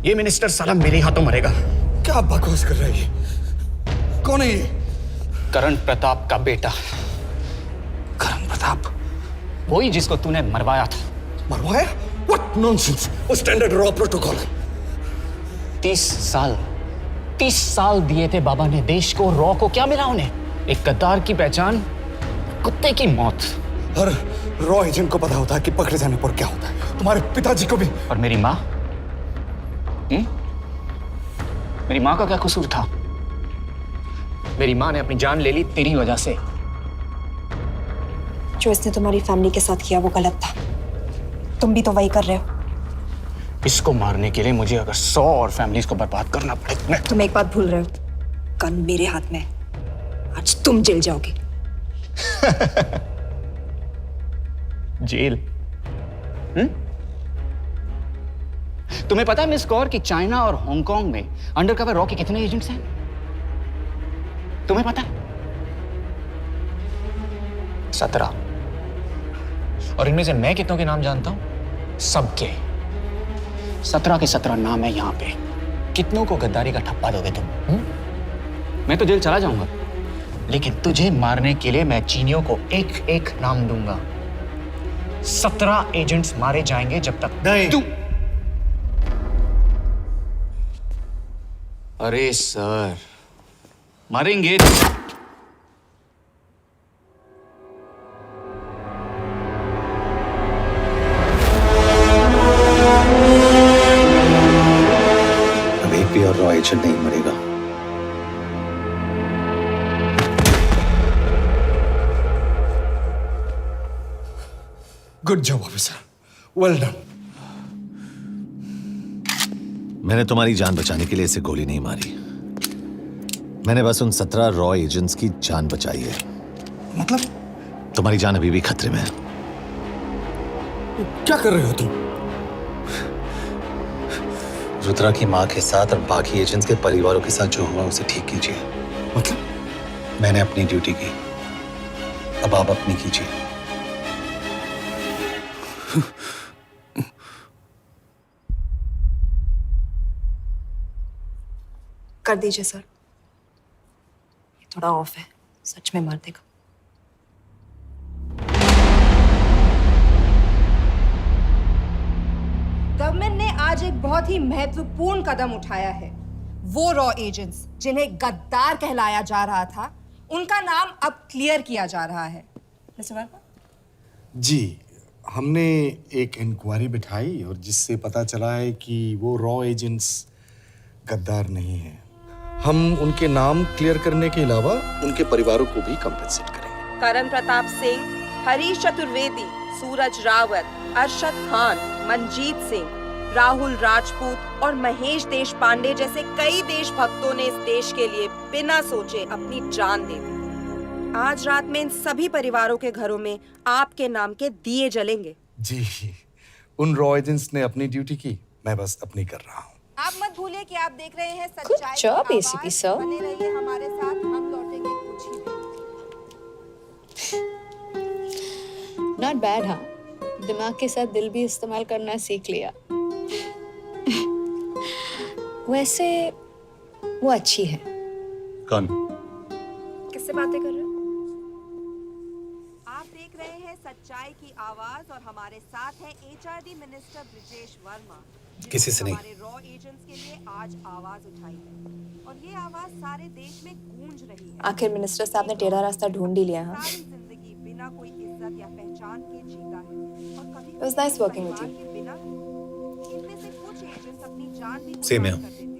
ये मिनिस्टर साला मेरे हाथों मरेगा। क्या बकवास कर रहा है ये? कौन है ये? करण प्रताप का बेटा। करण प्रताप? वही जिसको तूने मरवाया था। मरवाया? What nonsense! वो स्टैंडर्ड रॉ प्रोटोकॉल है। 30 साल दिए थे बाबा ने देश को। रॉ को क्या मिला उन्हें? एक गद्दार की पहचान, कुत्ते की मौत। हर रॉ एजेंट को पता होता है कि पकड़े जाने पर क्या होता है। तुम्हारे पिताजी को भी। और मेरी माँ? मेरी माँ का क्या कसूर था? मेरी माँ ने अपनी जान ले ली तेरी वजह से। जो इसने तुम्हारी फैमिली के साथ किया वो गलत था। तुम भी तो वही कर रहे हो। इसको मारने के लिए मुझे अगर 100 और फैमिलीज को बर्बाद करना पड़े। तुम एक बात भूल रहे हो, गन मेरे हाथ में है। आज तुम जेल जाओगे। जेल? तुम्हें पता है मिस कौर कि चाइना और हांगकांग में अंडरकवर रॉ के कितने एजेंट्स हैं? तुम्हें पता है? 17। और इनमें से मैं कितनों के नाम जानता हूं? सबके। 17 के 17 नाम है यहां पे। कितनों को गद्दारी का ठप्पा दोगे तुम? मैं तो जेल चला जाऊंगा, लेकिन तुझे मारने के लिए मैं चीनियों को एक एक नाम दूंगा। 17 एजेंट्स मारे जाएंगे जब तक तू। अरे सर, मारेंगे। अब एक भी और रॉ एजेंट नहीं मरेगा। Good job officer, well done. मैंने तुम्हारी जान बचाने के लिए इसे गोली नहीं मारी। मैंने बस उन 17 रॉ एजेंट्स की जान बचाई है। मतलब? तुम्हारी जान अभी भी खतरे में है। क्या कर रहे हो तुम? रुद्रा की मां के साथ और बाकी एजेंट्स के परिवारों के साथ जो हुआ उसे ठीक कीजिए। मतलब? मैंने अपनी ड्यूटी की, अब आप अपनी कीजिए। कर दीजिए सर, ये थोड़ा ऑफ है, सच में मार देगा। गवर्नमेंट ने आज एक बहुत ही महत्वपूर्ण कदम उठाया है। वो रॉ एजेंट्स जिन्हें गद्दार कहलाया जा रहा था, उनका नाम अब क्लियर किया जा रहा है। मिस्टर वर्मा? जी, हमने एक इंक्वायरी बिठाई और जिससे पता चला है कि वो रॉ एजेंट्स गद्दार नहीं हैं। हम उनके नाम क्लियर करने के अलावा उनके परिवारों को भी कंपेंसेट करेंगे। करण प्रताप सिंह, हरीश चतुर्वेदी, सूरज रावत, अरशद खान, मनजीत सिंह, राहुल राजपूत और महेश देशपांडे जैसे कई देशभक्तों ने इस देश के लिए बिना सोचे अपनी जान दे दी। आज रात में इन सभी परिवारों के घरों में आपके नाम के दिए जलेंगे। जी, उन रॉ एजेंट्स ने अपनी ड्यूटी की, मैं बस अपनी कर रहा हूँ। आप मत भूलिए कि आप देख रहे हैं सच्चाई की आवाज। बने रहिए हमारे साथ, हम लौटेंगे कुछ ही देर। Not bad. हाँ, दिमाग के साथ दिल भी इस्तेमाल करना सीख लिया। वैसे वो अच्छी है। कौन? किससे बातें कर रहे हो? आप देख रहे हैं सच्चाई की आवाज और हमारे साथ है HRD मिनिस्टर ब्रिजेश वर्मा। किसी से नहीं। हमारे रॉ एजेंट्स के लिए आज आवाज उठाई है और ये आवाज सारे देश में गूंज रही है। आखिर मिनिस्टर साहब ने टेढ़ा रास्ता ढूंढ ही लिया। हाँ, सारी जिंदगी बिना कोई इज्जत या पहचान के जीता है और कभी It was nice working with you. इनमें से कुछ एजेंट्स अपनी जान भी Same here. कुर्बान कर देते हैं।